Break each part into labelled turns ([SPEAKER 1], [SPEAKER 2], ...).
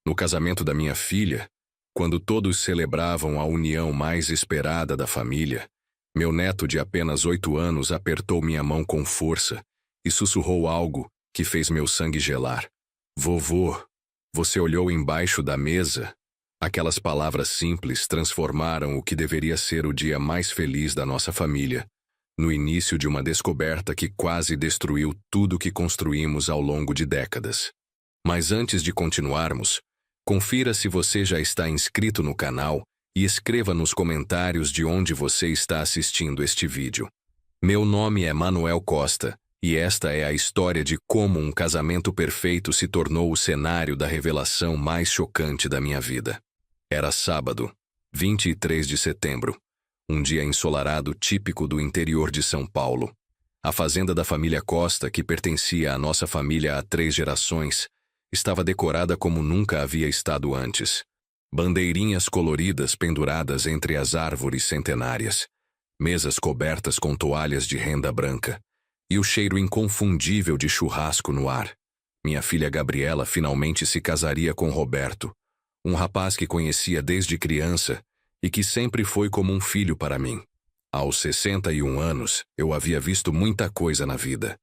[SPEAKER 1] No casamento da minha filha, quando todos celebravam a união mais esperada da família, meu neto de apenas 8 anos apertou minha mão com força e sussurrou algo que fez meu sangue gelar. Vovô, você olhou embaixo da mesa? Aquelas palavras simples transformaram o que deveria ser o dia mais feliz da nossa família, no início de uma descoberta que quase destruiu tudo que construímos ao longo de décadas. Mas antes de continuarmos, confira se você já está inscrito no canal e escreva nos comentários de onde você está assistindo este vídeo. Meu nome é Manuel Costa, e esta é a história de como um casamento perfeito se tornou o cenário da revelação mais chocante da minha vida. Era sábado, 23 de setembro, um dia ensolarado típico do interior de São Paulo. A fazenda da família Costa, que pertencia à nossa família há 3 gerações, estava decorada como nunca havia estado antes. Bandeirinhas coloridas penduradas entre as árvores centenárias, mesas cobertas com toalhas de renda branca, e o cheiro inconfundível de churrasco no ar. Minha filha Gabriela finalmente se casaria com Roberto, um rapaz que conhecia desde criança e que sempre foi como um filho para mim. Aos 61 anos, eu havia visto muita coisa na vida.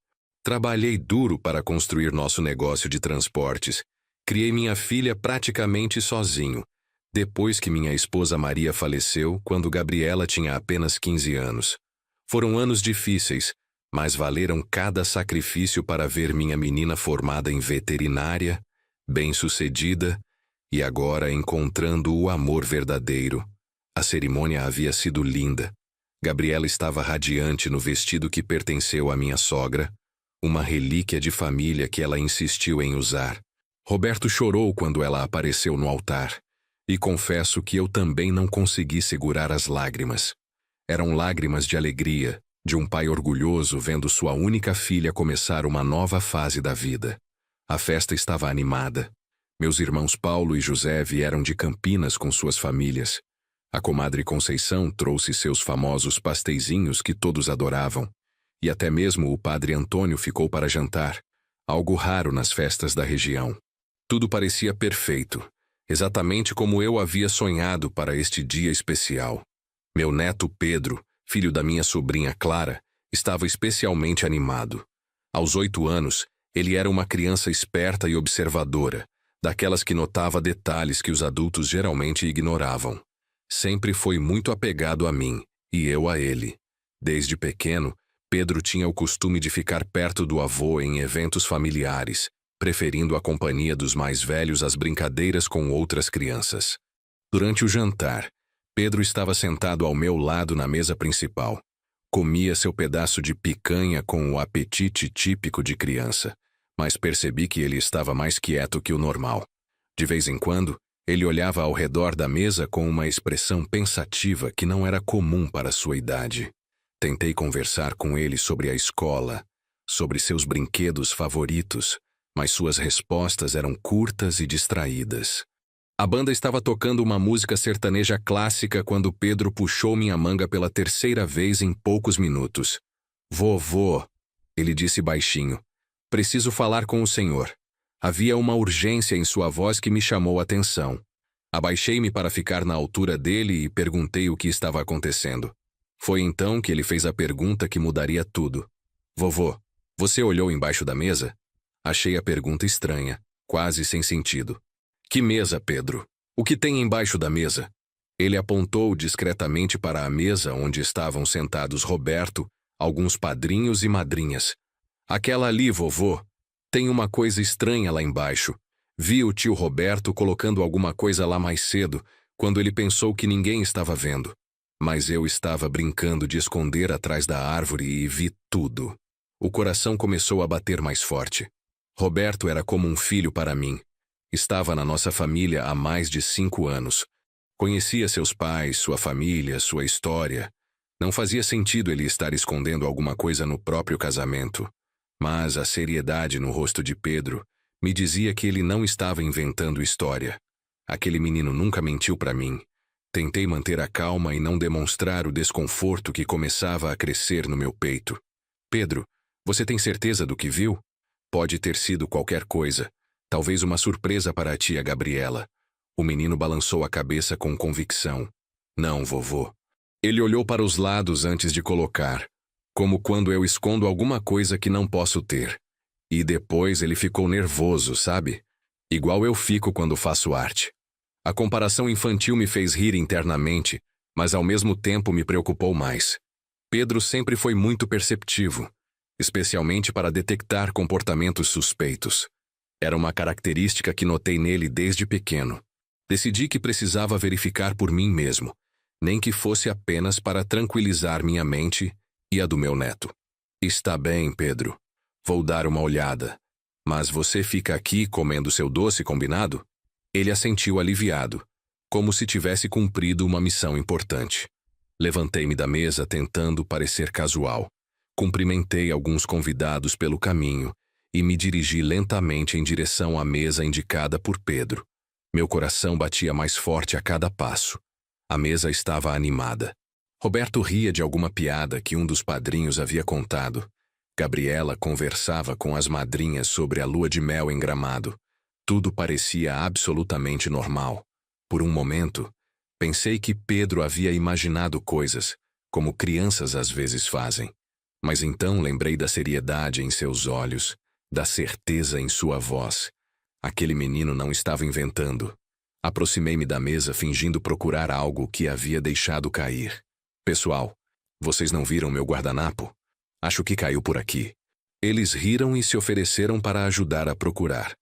[SPEAKER 1] Trabalhei duro para construir nosso negócio de transportes. Criei minha filha praticamente sozinho, depois que minha esposa Maria faleceu quando Gabriela tinha apenas 15 anos. Foram anos difíceis, mas valeram cada sacrifício para ver minha menina formada em veterinária, bem-sucedida e agora encontrando o amor verdadeiro. A cerimônia havia sido linda. Gabriela estava radiante no vestido que pertenceu à minha sogra, uma relíquia de família que ela insistiu em usar. Roberto chorou quando ela apareceu no altar, e confesso que eu também não consegui segurar as lágrimas. Eram lágrimas de alegria, de um pai orgulhoso vendo sua única filha começar uma nova fase da vida. A festa estava animada. Meus irmãos Paulo e José vieram de Campinas com suas famílias. A comadre Conceição trouxe seus famosos pasteizinhos que todos adoravam. E até mesmo o padre Antônio ficou para jantar, algo raro nas festas da região. Tudo parecia perfeito, exatamente como eu havia sonhado para este dia especial. Meu neto Pedro, filho da minha sobrinha Clara, estava especialmente animado. Aos 8 anos, ele era uma criança esperta e observadora, daquelas que notava detalhes que os adultos geralmente ignoravam. Sempre foi muito apegado a mim, e eu a ele. Desde pequeno, Pedro tinha o costume de ficar perto do avô em eventos familiares, preferindo a companhia dos mais velhos às brincadeiras com outras crianças. Durante o jantar, Pedro estava sentado ao meu lado na mesa principal. Comia seu pedaço de picanha com o apetite típico de criança, mas percebi que ele estava mais quieto que o normal. De vez em quando, ele olhava ao redor da mesa com uma expressão pensativa que não era comum para sua idade. Tentei conversar com ele sobre a escola, sobre seus brinquedos favoritos, mas suas respostas eram curtas e distraídas. A banda estava tocando uma música sertaneja clássica quando Pedro puxou minha manga pela 3ª vez em poucos minutos. Vovô, ele disse baixinho, preciso falar com o senhor. Havia uma urgência em sua voz que me chamou a atenção. Abaixei-me para ficar na altura dele e perguntei o que estava acontecendo. Foi então que ele fez a pergunta que mudaria tudo. Vovô, você olhou embaixo da mesa? Achei a pergunta estranha, quase sem sentido. Que mesa, Pedro? O que tem embaixo da mesa? Ele apontou discretamente para a mesa onde estavam sentados Roberto, alguns padrinhos e madrinhas. Aquela ali, vovô. Tem uma coisa estranha lá embaixo. Vi o tio Roberto colocando alguma coisa lá mais cedo, quando ele pensou que ninguém estava vendo. Mas eu estava brincando de esconder atrás da árvore e vi tudo. O coração começou a bater mais forte. Roberto era como um filho para mim. Estava na nossa família há mais de 5 anos. Conhecia seus pais, sua família, sua história. Não fazia sentido ele estar escondendo alguma coisa no próprio casamento. Mas a seriedade no rosto de Pedro me dizia que ele não estava inventando história. Aquele menino nunca mentiu para mim. Tentei manter a calma e não demonstrar o desconforto que começava a crescer no meu peito. Pedro, você tem certeza do que viu? Pode ter sido qualquer coisa. Talvez uma surpresa para a tia Gabriela. O menino balançou a cabeça com convicção. Não, vovô. Ele olhou para os lados antes de colocar, como quando eu escondo alguma coisa que não posso ter. E depois ele ficou nervoso, sabe? Igual eu fico quando faço arte. A comparação infantil me fez rir internamente, mas ao mesmo tempo me preocupou mais. Pedro sempre foi muito perceptivo, especialmente para detectar comportamentos suspeitos. Era uma característica que notei nele desde pequeno. Decidi que precisava verificar por mim mesmo, nem que fosse apenas para tranquilizar minha mente e a do meu neto. Está bem, Pedro. Vou dar uma olhada. Mas você fica aqui comendo seu doce, combinado? Ele assentiu aliviado, como se tivesse cumprido uma missão importante. Levantei-me da mesa tentando parecer casual. Cumprimentei alguns convidados pelo caminho e me dirigi lentamente em direção à mesa indicada por Pedro. Meu coração batia mais forte a cada passo. A mesa estava animada. Roberto ria de alguma piada que um dos padrinhos havia contado. Gabriela conversava com as madrinhas sobre a lua de mel em Gramado. Tudo parecia absolutamente normal. Por um momento, pensei que Pedro havia imaginado coisas, como crianças às vezes fazem. Mas então lembrei da seriedade em seus olhos, da certeza em sua voz. Aquele menino não estava inventando. Aproximei-me da mesa fingindo procurar algo que havia deixado cair. Pessoal, vocês não viram meu guardanapo? Acho que caiu por aqui. Eles riram e se ofereceram para ajudar a procurar.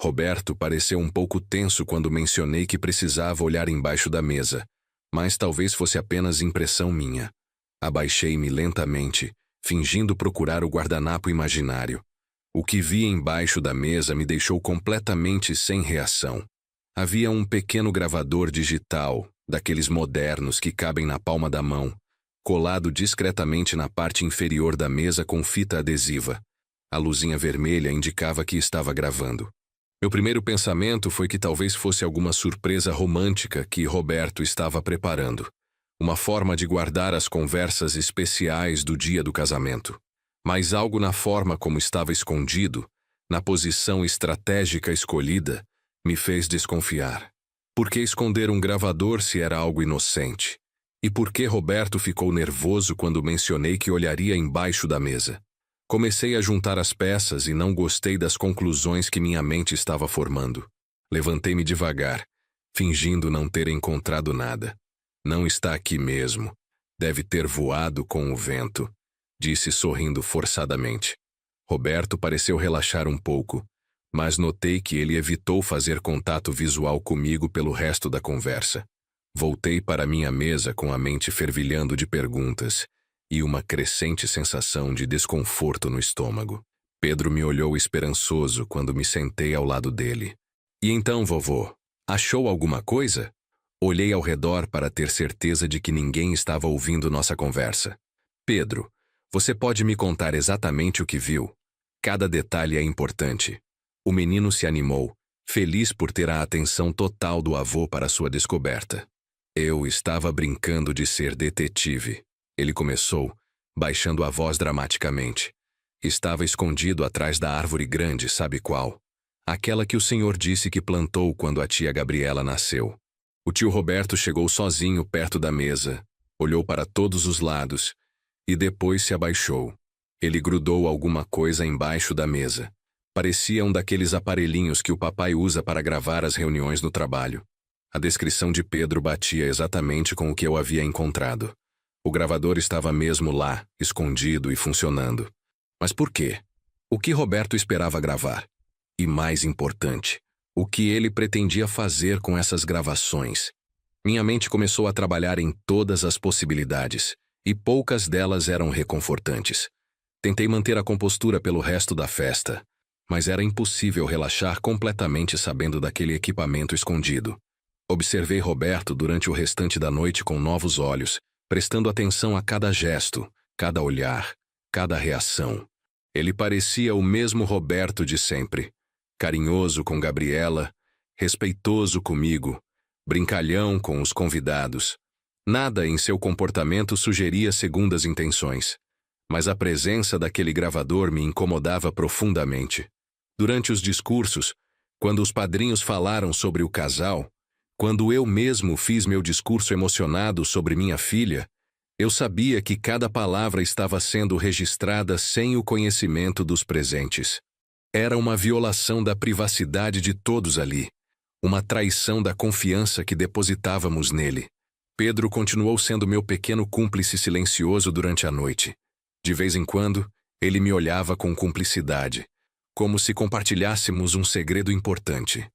[SPEAKER 1] Roberto pareceu um pouco tenso quando mencionei que precisava olhar embaixo da mesa, mas talvez fosse apenas impressão minha. Abaixei-me lentamente, fingindo procurar o guardanapo imaginário. O que vi embaixo da mesa me deixou completamente sem reação. Havia um pequeno gravador digital, daqueles modernos que cabem na palma da mão, colado discretamente na parte inferior da mesa com fita adesiva. A luzinha vermelha indicava que estava gravando. Meu primeiro pensamento foi que talvez fosse alguma surpresa romântica que Roberto estava preparando. Uma forma de guardar as conversas especiais do dia do casamento. Mas algo na forma como estava escondido, na posição estratégica escolhida, me fez desconfiar. Por que esconder um gravador se era algo inocente? E por que Roberto ficou nervoso quando mencionei que olharia embaixo da mesa? Comecei a juntar as peças e não gostei das conclusões que minha mente estava formando. Levantei-me devagar, fingindo não ter encontrado nada. Não está aqui mesmo. Deve ter voado com o vento, disse sorrindo forçadamente. Roberto pareceu relaxar um pouco, mas notei que ele evitou fazer contato visual comigo pelo resto da conversa. Voltei para minha mesa com a mente fervilhando de perguntas e uma crescente sensação de desconforto no estômago. Pedro me olhou esperançoso quando me sentei ao lado dele. E então, vovô, achou alguma coisa? Olhei ao redor para ter certeza de que ninguém estava ouvindo nossa conversa. Pedro, você pode me contar exatamente o que viu? Cada detalhe é importante. O menino se animou, feliz por ter a atenção total do avô para sua descoberta. Eu estava brincando de ser detetive. Ele começou, baixando a voz dramaticamente. Estava escondido atrás da árvore grande, sabe qual? Aquela que o senhor disse que plantou quando a tia Gabriela nasceu. O tio Roberto chegou sozinho perto da mesa, olhou para todos os lados e depois se abaixou. Ele grudou alguma coisa embaixo da mesa. Parecia um daqueles aparelhinhos que o papai usa para gravar as reuniões no trabalho. A descrição de Pedro batia exatamente com o que eu havia encontrado. O gravador estava mesmo lá, escondido e funcionando. Mas por quê? O que Roberto esperava gravar? E mais importante, o que ele pretendia fazer com essas gravações? Minha mente começou a trabalhar em todas as possibilidades, e poucas delas eram reconfortantes. Tentei manter a compostura pelo resto da festa, mas era impossível relaxar completamente sabendo daquele equipamento escondido. Observei Roberto durante o restante da noite com novos olhos, prestando atenção a cada gesto, cada olhar, cada reação. Ele parecia o mesmo Roberto de sempre, carinhoso com Gabriela, respeitoso comigo, brincalhão com os convidados. Nada em seu comportamento sugeria segundas intenções, mas a presença daquele gravador me incomodava profundamente. Durante os discursos, Quando os padrinhos falaram sobre o casal, quando eu mesmo fiz meu discurso emocionado sobre minha filha, eu sabia que cada palavra estava sendo registrada sem o conhecimento dos presentes. Era uma violação da privacidade de todos ali, uma traição da confiança que depositávamos nele. Pedro continuou sendo meu pequeno cúmplice silencioso durante a noite. De vez em quando, ele me olhava com cumplicidade, como se compartilhássemos um segredo importante.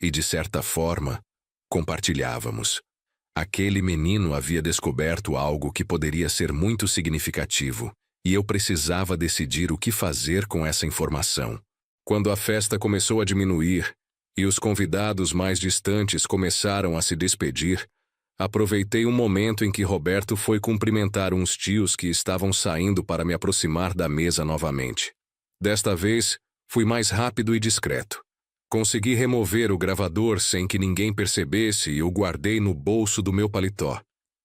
[SPEAKER 1] E, de certa forma, compartilhávamos. Aquele menino havia descoberto algo que poderia ser muito significativo, e eu precisava decidir o que fazer com essa informação. Quando a festa começou a diminuir e os convidados mais distantes começaram a se despedir, aproveitei um momento em que Roberto foi cumprimentar uns tios que estavam saindo para me aproximar da mesa novamente. Desta vez, fui mais rápido e discreto. Consegui remover o gravador sem que ninguém percebesse e o guardei no bolso do meu paletó.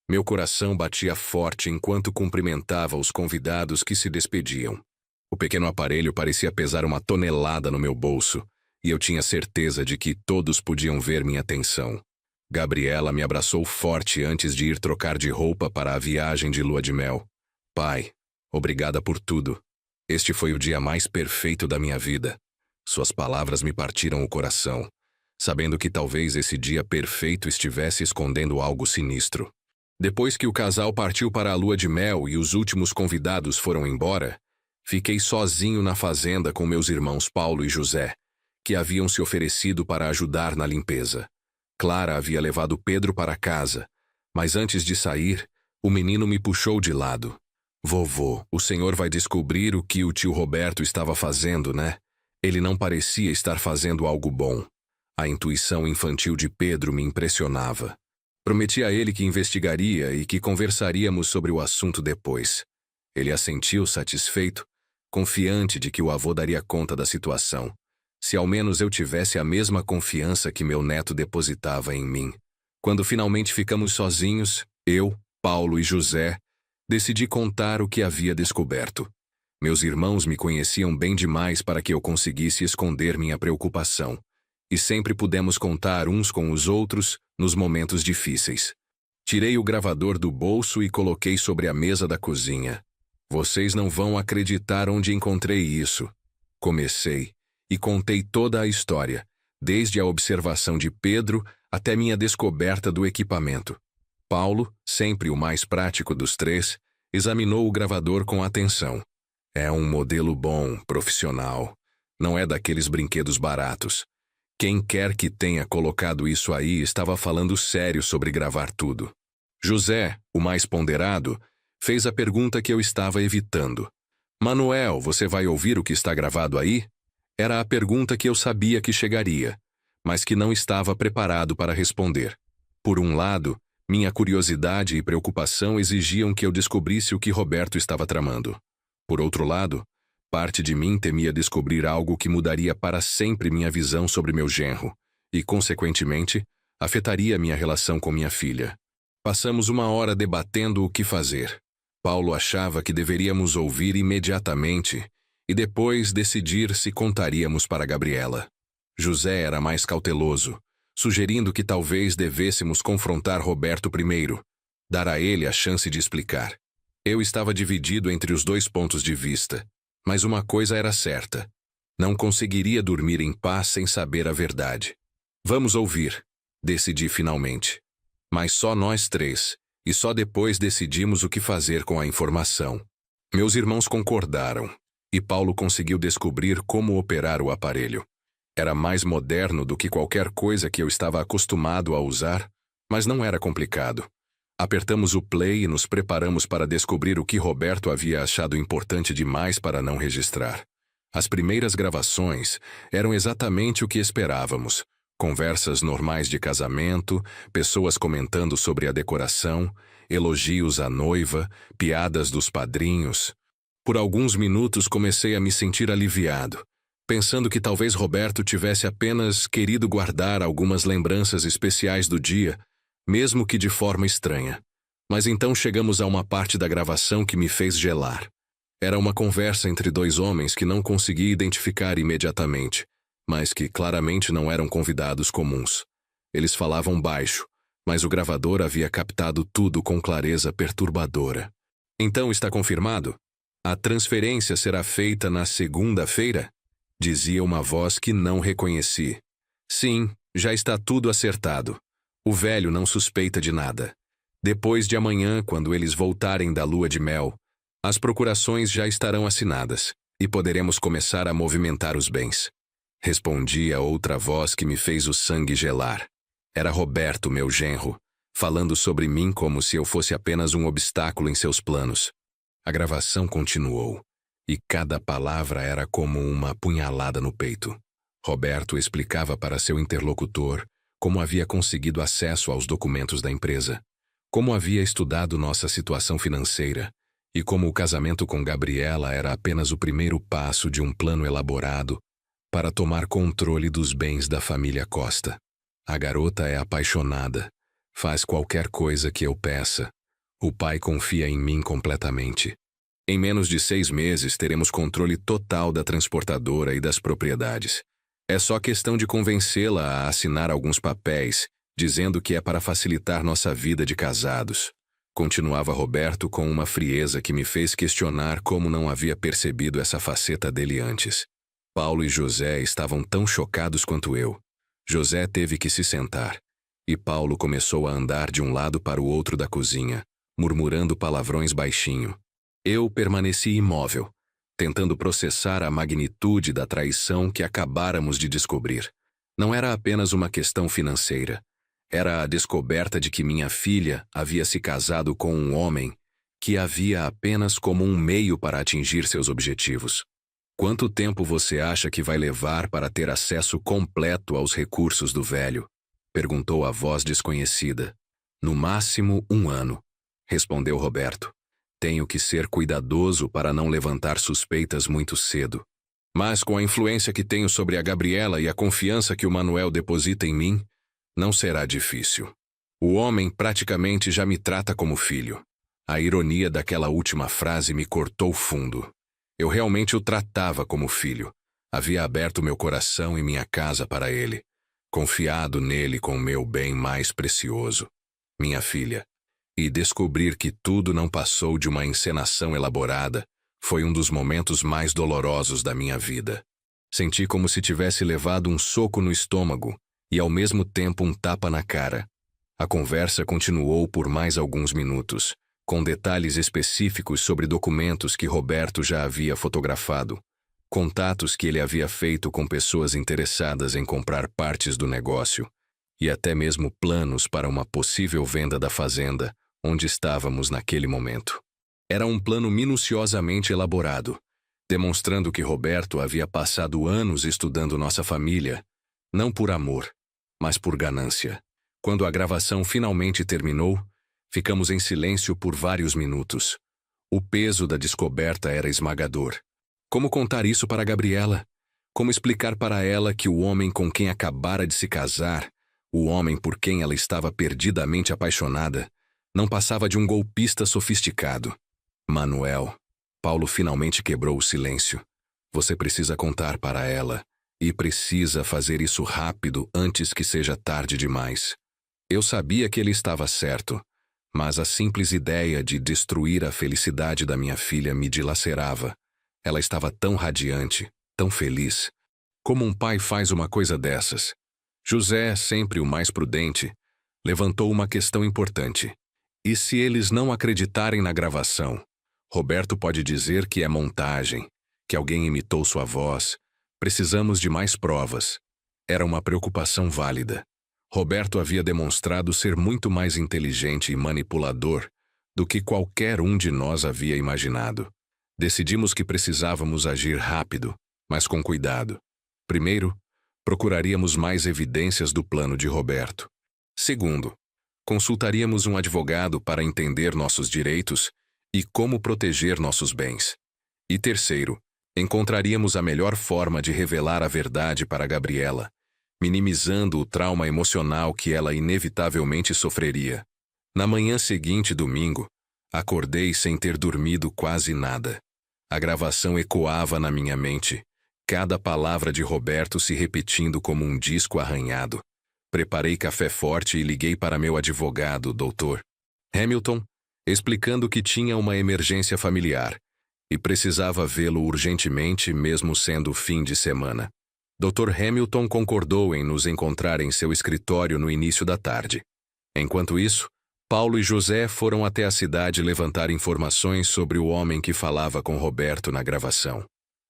[SPEAKER 1] Meu coração batia forte enquanto cumprimentava os convidados que se despediam. O pequeno aparelho parecia pesar 1 tonelada no meu bolso, e eu tinha certeza de que todos podiam ver minha tensão. Gabriela me abraçou forte antes de ir trocar de roupa para a viagem de lua de mel. Pai, obrigada por tudo. Este foi o dia mais perfeito da minha vida. Suas palavras me partiram o coração, sabendo que talvez esse dia perfeito estivesse escondendo algo sinistro. Depois que o casal partiu para a lua de mel e os últimos convidados foram embora, fiquei sozinho na fazenda com meus irmãos Paulo e José, que haviam se oferecido para ajudar na limpeza. Clara havia levado Pedro para casa, mas antes de sair, o menino me puxou de lado. Vovô, o senhor vai descobrir o que o tio Roberto estava fazendo, né? Ele não parecia estar fazendo algo bom. A intuição infantil de Pedro me impressionava. Prometi a ele que investigaria e que conversaríamos sobre o assunto depois. Ele assentiu satisfeito, confiante de que o avô daria conta da situação, se ao menos eu tivesse a mesma confiança que meu neto depositava em mim. Quando finalmente ficamos sozinhos, eu, Paulo e José, decidi contar o que havia descoberto. Meus irmãos me conheciam bem demais para que eu conseguisse esconder minha preocupação, e sempre pudemos contar uns com os outros nos momentos difíceis. Tirei o gravador do bolso e coloquei sobre a mesa da cozinha. Vocês não vão acreditar onde encontrei isso. Comecei e contei toda a história, desde a observação de Pedro até minha descoberta do equipamento. Paulo, sempre o mais prático dos três, examinou o gravador com atenção. É um modelo bom, profissional. Não é daqueles brinquedos baratos. Quem quer que tenha colocado isso aí estava falando sério sobre gravar tudo. José, o mais ponderado, fez a pergunta que eu estava evitando. Manuel, você vai ouvir o que está gravado aí? Era a pergunta que eu sabia que chegaria, mas que não estava preparado para responder. Por um lado, minha curiosidade e preocupação exigiam que eu descobrisse o que Roberto estava tramando. Por outro lado, parte de mim temia descobrir algo que mudaria para sempre minha visão sobre meu genro e, consequentemente, afetaria minha relação com minha filha. Passamos 1 hora debatendo o que fazer. Paulo achava que deveríamos ouvir imediatamente e depois decidir se contaríamos para Gabriela. José era mais cauteloso, sugerindo que talvez devêssemos confrontar Roberto primeiro, dar a ele a chance de explicar. Eu estava dividido entre os dois pontos de vista, mas uma coisa era certa. Não conseguiria dormir em paz sem saber a verdade. Vamos ouvir, decidi finalmente. Mas só nós três, e só depois decidimos o que fazer com a informação. Meus irmãos concordaram, e Paulo conseguiu descobrir como operar o aparelho. Era mais moderno do que qualquer coisa que eu estava acostumado a usar, mas não era complicado. Apertamos o play e nos preparamos para descobrir o que Roberto havia achado importante demais para não registrar. As primeiras gravações eram exatamente o que esperávamos. Conversas normais de casamento, pessoas comentando sobre a decoração, elogios à noiva, piadas dos padrinhos. Por alguns minutos comecei a me sentir aliviado, pensando que talvez Roberto tivesse apenas querido guardar algumas lembranças especiais do dia, mesmo que de forma estranha. Mas então chegamos a uma parte da gravação que me fez gelar. Era uma conversa entre dois homens que não consegui identificar imediatamente, mas que claramente não eram convidados comuns. Eles falavam baixo, mas o gravador havia captado tudo com clareza perturbadora. Então está confirmado? A transferência será feita na segunda-feira? Dizia uma voz que não reconheci. Sim, já está tudo acertado. O velho não suspeita de nada. Depois de amanhã, quando eles voltarem da lua de mel, as procurações já estarão assinadas e poderemos começar a movimentar os bens. Respondi a outra voz que me fez o sangue gelar. Era Roberto, meu genro, falando sobre mim como se eu fosse apenas um obstáculo em seus planos. A gravação continuou, e cada palavra era como uma punhalada no peito. Roberto explicava para seu interlocutor como havia conseguido acesso aos documentos da empresa, como havia estudado nossa situação financeira e como o casamento com Gabriela era apenas o primeiro passo de um plano elaborado para tomar controle dos bens da família Costa. A garota é apaixonada, faz qualquer coisa que eu peça. O pai confia em mim completamente. Em menos de 6 meses teremos controle total da transportadora e das propriedades. É só questão de convencê-la a assinar alguns papéis, dizendo que é para facilitar nossa vida de casados. Continuava Roberto com uma frieza que me fez questionar como não havia percebido essa faceta dele antes. Paulo e José estavam tão chocados quanto eu. José teve que se sentar, e Paulo começou a andar de um lado para o outro da cozinha, murmurando palavrões baixinho. Eu permaneci imóvel, tentando processar a magnitude da traição que acabáramos de descobrir. Não era apenas uma questão financeira. Era a descoberta de que minha filha havia se casado com um homem que a via apenas como um meio para atingir seus objetivos. Quanto tempo você acha que vai levar para ter acesso completo aos recursos do velho? Perguntou a voz desconhecida. No máximo 1 ano, respondeu Roberto. Tenho que ser cuidadoso para não levantar suspeitas muito cedo. Mas com a influência que tenho sobre a Gabriela e a confiança que o Manuel deposita em mim, não será difícil. O homem praticamente já me trata como filho. A ironia daquela última frase me cortou fundo. Eu realmente o tratava como filho. Havia aberto meu coração e minha casa para ele, confiado nele com meu bem mais precioso, minha filha. E descobrir que tudo não passou de uma encenação elaborada foi um dos momentos mais dolorosos da minha vida. Senti como se tivesse levado um soco no estômago e ao mesmo tempo um tapa na cara. A conversa continuou por mais alguns minutos, com detalhes específicos sobre documentos que Roberto já havia fotografado, contatos que ele havia feito com pessoas interessadas em comprar partes do negócio, e até mesmo planos para uma possível venda da fazenda, onde estávamos naquele momento. Era um plano minuciosamente elaborado, demonstrando que Roberto havia passado anos estudando nossa família, não por amor, mas por ganância. Quando a gravação finalmente terminou, ficamos em silêncio por vários minutos. O peso da descoberta era esmagador. Como contar isso para Gabriela? Como explicar para ela que o homem com quem acabara de se casar, o homem por quem ela estava perdidamente apaixonada, não passava de um golpista sofisticado? Manuel, Paulo finalmente quebrou o silêncio. Você precisa contar para ela, e precisa fazer isso rápido antes que seja tarde demais. Eu sabia que ele estava certo, mas a simples ideia de destruir a felicidade da minha filha me dilacerava. Ela estava tão radiante, tão feliz. Como um pai faz uma coisa dessas? José, sempre o mais prudente, levantou uma questão importante. E se eles não acreditarem na gravação? Roberto pode dizer que é montagem, que alguém imitou sua voz. Precisamos de mais provas. Era uma preocupação válida. Roberto havia demonstrado ser muito mais inteligente e manipulador do que qualquer um de nós havia imaginado. Decidimos que precisávamos agir rápido, mas com cuidado. Primeiro, procuraríamos mais evidências do plano de Roberto. Segundo, consultaríamos um advogado para entender nossos direitos e como proteger nossos bens. E terceiro, encontraríamos a melhor forma de revelar a verdade para Gabriela, minimizando o trauma emocional que ela inevitavelmente sofreria. Na manhã seguinte, domingo, acordei sem ter dormido quase nada. A gravação ecoava na minha mente, cada palavra de Roberto se repetindo como um disco arranhado. Preparei café forte e liguei para meu advogado, Dr. Hamilton, explicando que tinha uma emergência familiar e precisava vê-lo urgentemente, mesmo sendo fim de semana. Dr. Hamilton concordou em nos encontrar em seu escritório no início da tarde. Enquanto isso, Paulo e José foram até a cidade levantar informações sobre o homem que falava com Roberto na gravação.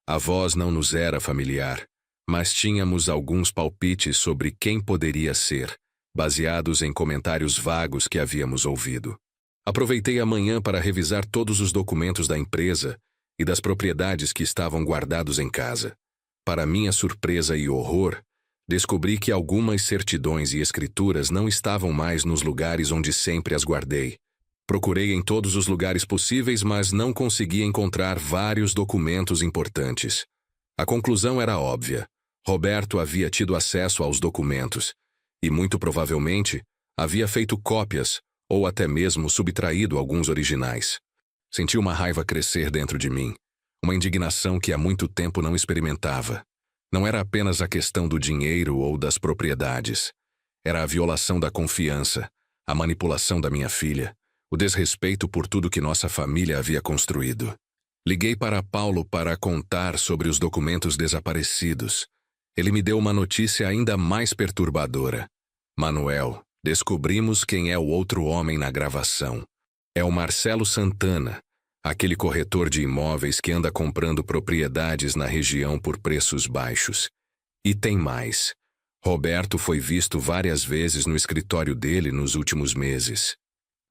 [SPEAKER 1] A voz não nos era familiar, mas tínhamos alguns palpites sobre quem poderia ser, baseados em comentários vagos que havíamos ouvido. Aproveitei a manhã para revisar todos os documentos da empresa e das propriedades que estavam guardados em casa. Para minha surpresa e horror, descobri que algumas certidões e escrituras não estavam mais nos lugares onde sempre as guardei. Procurei em todos os lugares possíveis, mas não consegui encontrar vários documentos importantes. A conclusão era óbvia. Roberto havia tido acesso aos documentos e, muito provavelmente, havia feito cópias ou até mesmo subtraído alguns originais. Senti uma raiva crescer dentro de mim, uma indignação que há muito tempo não experimentava. Não era apenas a questão do dinheiro ou das propriedades. Era a violação da confiança, a manipulação da minha filha, o desrespeito por tudo que nossa família havia construído. Liguei para Paulo para contar sobre os documentos desaparecidos. Ele me deu uma notícia ainda mais perturbadora. Manuel, descobrimos quem é o outro homem na gravação. É o Marcelo Santana, aquele corretor de imóveis que anda comprando propriedades na região por preços baixos. E tem mais. Roberto foi visto várias vezes no escritório dele nos últimos meses.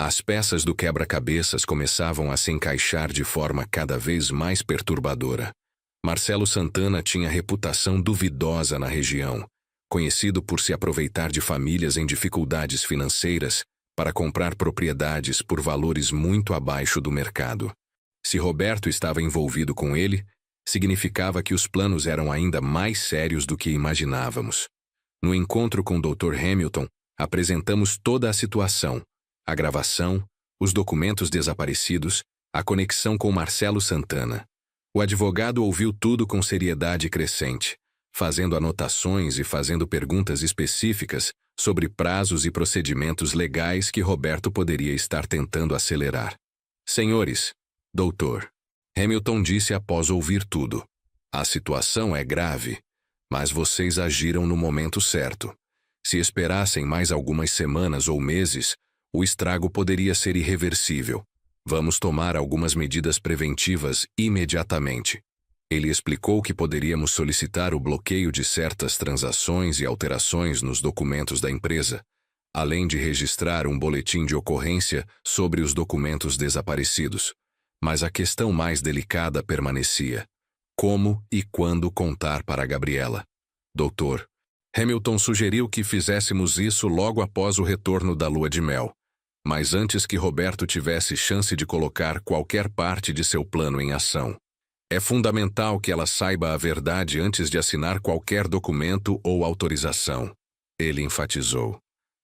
[SPEAKER 1] As peças do quebra-cabeças começavam a se encaixar de forma cada vez mais perturbadora. Marcelo Santana tinha reputação duvidosa na região, conhecido por se aproveitar de famílias em dificuldades financeiras para comprar propriedades por valores muito abaixo do mercado. Se Roberto estava envolvido com ele, significava que os planos eram ainda mais sérios do que imaginávamos. No encontro com o Dr. Hamilton, apresentamos toda a situação, a gravação, os documentos desaparecidos, a conexão com Marcelo Santana. O advogado ouviu tudo com seriedade crescente, fazendo anotações e fazendo perguntas específicas sobre prazos e procedimentos legais que Roberto poderia estar tentando acelerar. Senhores, doutor, Hamilton disse após ouvir tudo. A situação é grave, mas vocês agiram no momento certo. Se esperassem mais algumas semanas ou meses, o estrago poderia ser irreversível. Vamos tomar algumas medidas preventivas imediatamente. Ele explicou que poderíamos solicitar o bloqueio de certas transações e alterações nos documentos da empresa, além de registrar um boletim de ocorrência sobre os documentos desaparecidos. Mas a questão mais delicada permanecia: como e quando contar para Gabriela? Doutor, Hamilton sugeriu que fizéssemos isso logo após o retorno da lua de mel, mas antes que Roberto tivesse chance de colocar qualquer parte de seu plano em ação. É fundamental que ela saiba a verdade antes de assinar qualquer documento ou autorização. Ele enfatizou.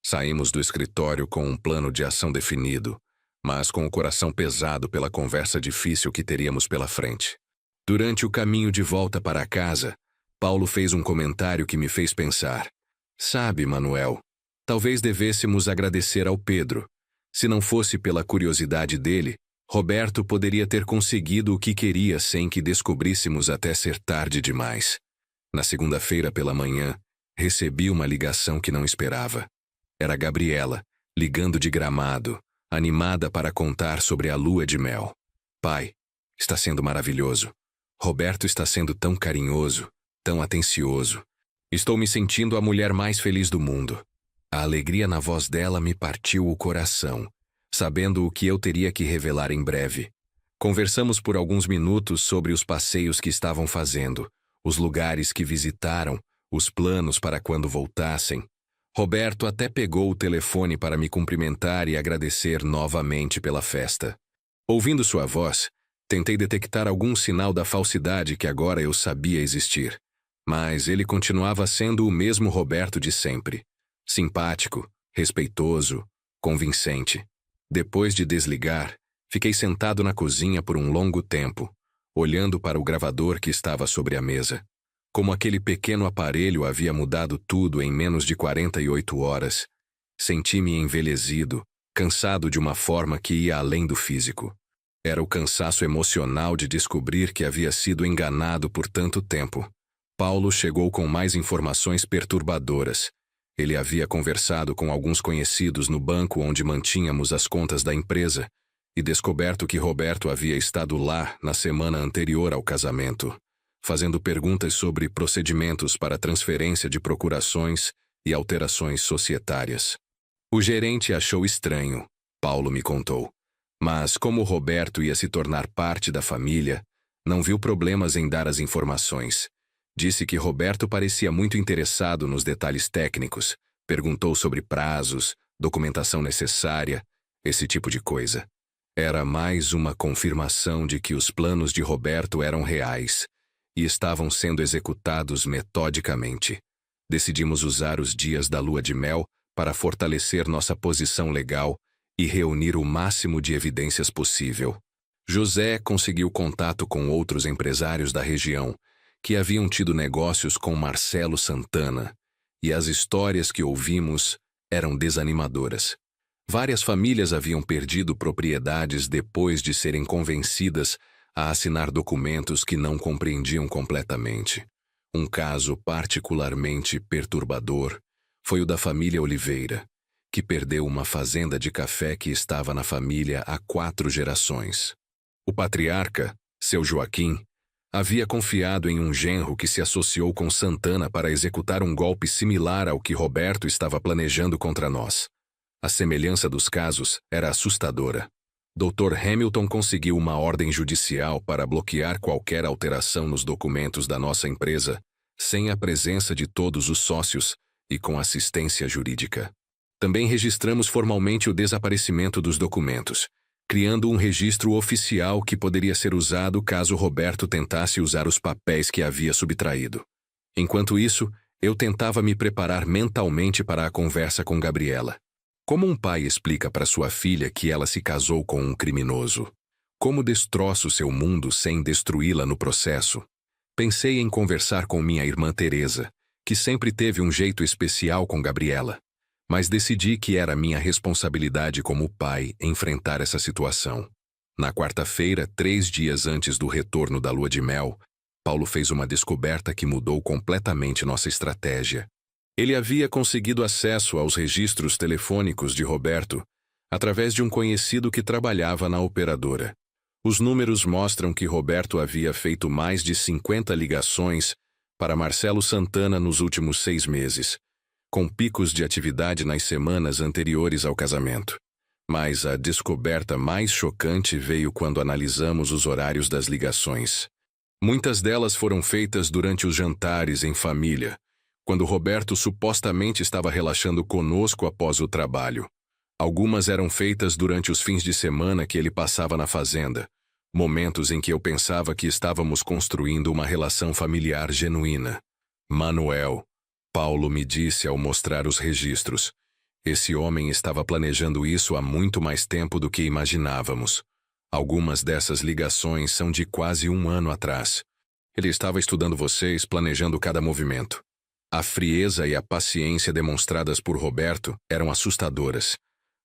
[SPEAKER 1] Saímos do escritório com um plano de ação definido, mas com o coração pesado pela conversa difícil que teríamos pela frente. Durante o caminho de volta para casa, Paulo fez um comentário que me fez pensar. Sabe, Manuel, talvez devêssemos agradecer ao Pedro. Se não fosse pela curiosidade dele, Roberto poderia ter conseguido o que queria sem que descobríssemos até ser tarde demais. Na segunda-feira pela manhã, recebi uma ligação que não esperava. Era Gabriela, ligando de Gramado, animada para contar sobre a lua de mel. Pai, está sendo maravilhoso. Roberto está sendo tão carinhoso, tão atencioso. Estou me sentindo a mulher mais feliz do mundo. A alegria na voz dela me partiu o coração, sabendo o que eu teria que revelar em breve. Conversamos por alguns minutos sobre os passeios que estavam fazendo, os lugares que visitaram, os planos para quando voltassem. Roberto até pegou o telefone para me cumprimentar e agradecer novamente pela festa. Ouvindo sua voz, tentei detectar algum sinal da falsidade que agora eu sabia existir. Mas ele continuava sendo o mesmo Roberto de sempre. Simpático, respeitoso, convincente. Depois de desligar, fiquei sentado na cozinha por um longo tempo, olhando para o gravador que estava sobre a mesa. Como aquele pequeno aparelho havia mudado tudo em menos de 48 horas, senti-me envelhecido, cansado de uma forma que ia além do físico. Era o cansaço emocional de descobrir que havia sido enganado por tanto tempo. Paulo chegou com mais informações perturbadoras. Ele havia conversado com alguns conhecidos no banco onde mantínhamos as contas da empresa e descoberto que Roberto havia estado lá na semana anterior ao casamento, fazendo perguntas sobre procedimentos para transferência de procurações e alterações societárias. O gerente achou estranho, Paulo me contou, mas como Roberto ia se tornar parte da família, não viu problemas em dar as informações. Disse que Roberto parecia muito interessado nos detalhes técnicos, perguntou sobre prazos, documentação necessária, esse tipo de coisa. Era mais uma confirmação de que os planos de Roberto eram reais e estavam sendo executados metodicamente. Decidimos usar os dias da lua de mel para fortalecer nossa posição legal e reunir o máximo de evidências possível. José conseguiu contato com outros empresários da região que haviam tido negócios com Marcelo Santana, e as histórias que ouvimos eram desanimadoras. Várias famílias haviam perdido propriedades depois de serem convencidas a assinar documentos que não compreendiam completamente. Um caso particularmente perturbador foi o da família Oliveira, que perdeu uma fazenda de café que estava na família há 4 gerações. O patriarca, seu Joaquim, havia confiado em um genro que se associou com Santana para executar um golpe similar ao que Roberto estava planejando contra nós. A semelhança dos casos era assustadora. Dr. Hamilton conseguiu uma ordem judicial para bloquear qualquer alteração nos documentos da nossa empresa, sem a presença de todos os sócios e com assistência jurídica. Também registramos formalmente o desaparecimento dos documentos, criando um registro oficial que poderia ser usado caso Roberto tentasse usar os papéis que havia subtraído. Enquanto isso, eu tentava me preparar mentalmente para a conversa com Gabriela. Como um pai explica para sua filha que ela se casou com um criminoso? Como destroço seu mundo sem destruí-la no processo? Pensei em conversar com minha irmã Teresa, que sempre teve um jeito especial com Gabriela, mas decidi que era minha responsabilidade como pai enfrentar essa situação. Na quarta-feira, 3 dias antes do retorno da lua de mel, Paulo fez uma descoberta que mudou completamente nossa estratégia. Ele havia conseguido acesso aos registros telefônicos de Roberto através de um conhecido que trabalhava na operadora. Os números mostram que Roberto havia feito mais de 50 ligações para Marcelo Santana nos últimos 6 meses, com picos de atividade nas semanas anteriores ao casamento. Mas a descoberta mais chocante veio quando analisamos os horários das ligações. Muitas delas foram feitas durante os jantares em família, quando Roberto supostamente estava relaxando conosco após o trabalho. Algumas eram feitas durante os fins de semana que ele passava na fazenda, momentos em que eu pensava que estávamos construindo uma relação familiar genuína. Manuel, Paulo me disse ao mostrar os registros. Esse homem estava planejando isso há muito mais tempo do que imaginávamos. Algumas dessas ligações são de quase 1 ano atrás. Ele estava estudando vocês, planejando cada movimento. A frieza e a paciência demonstradas por Roberto eram assustadoras.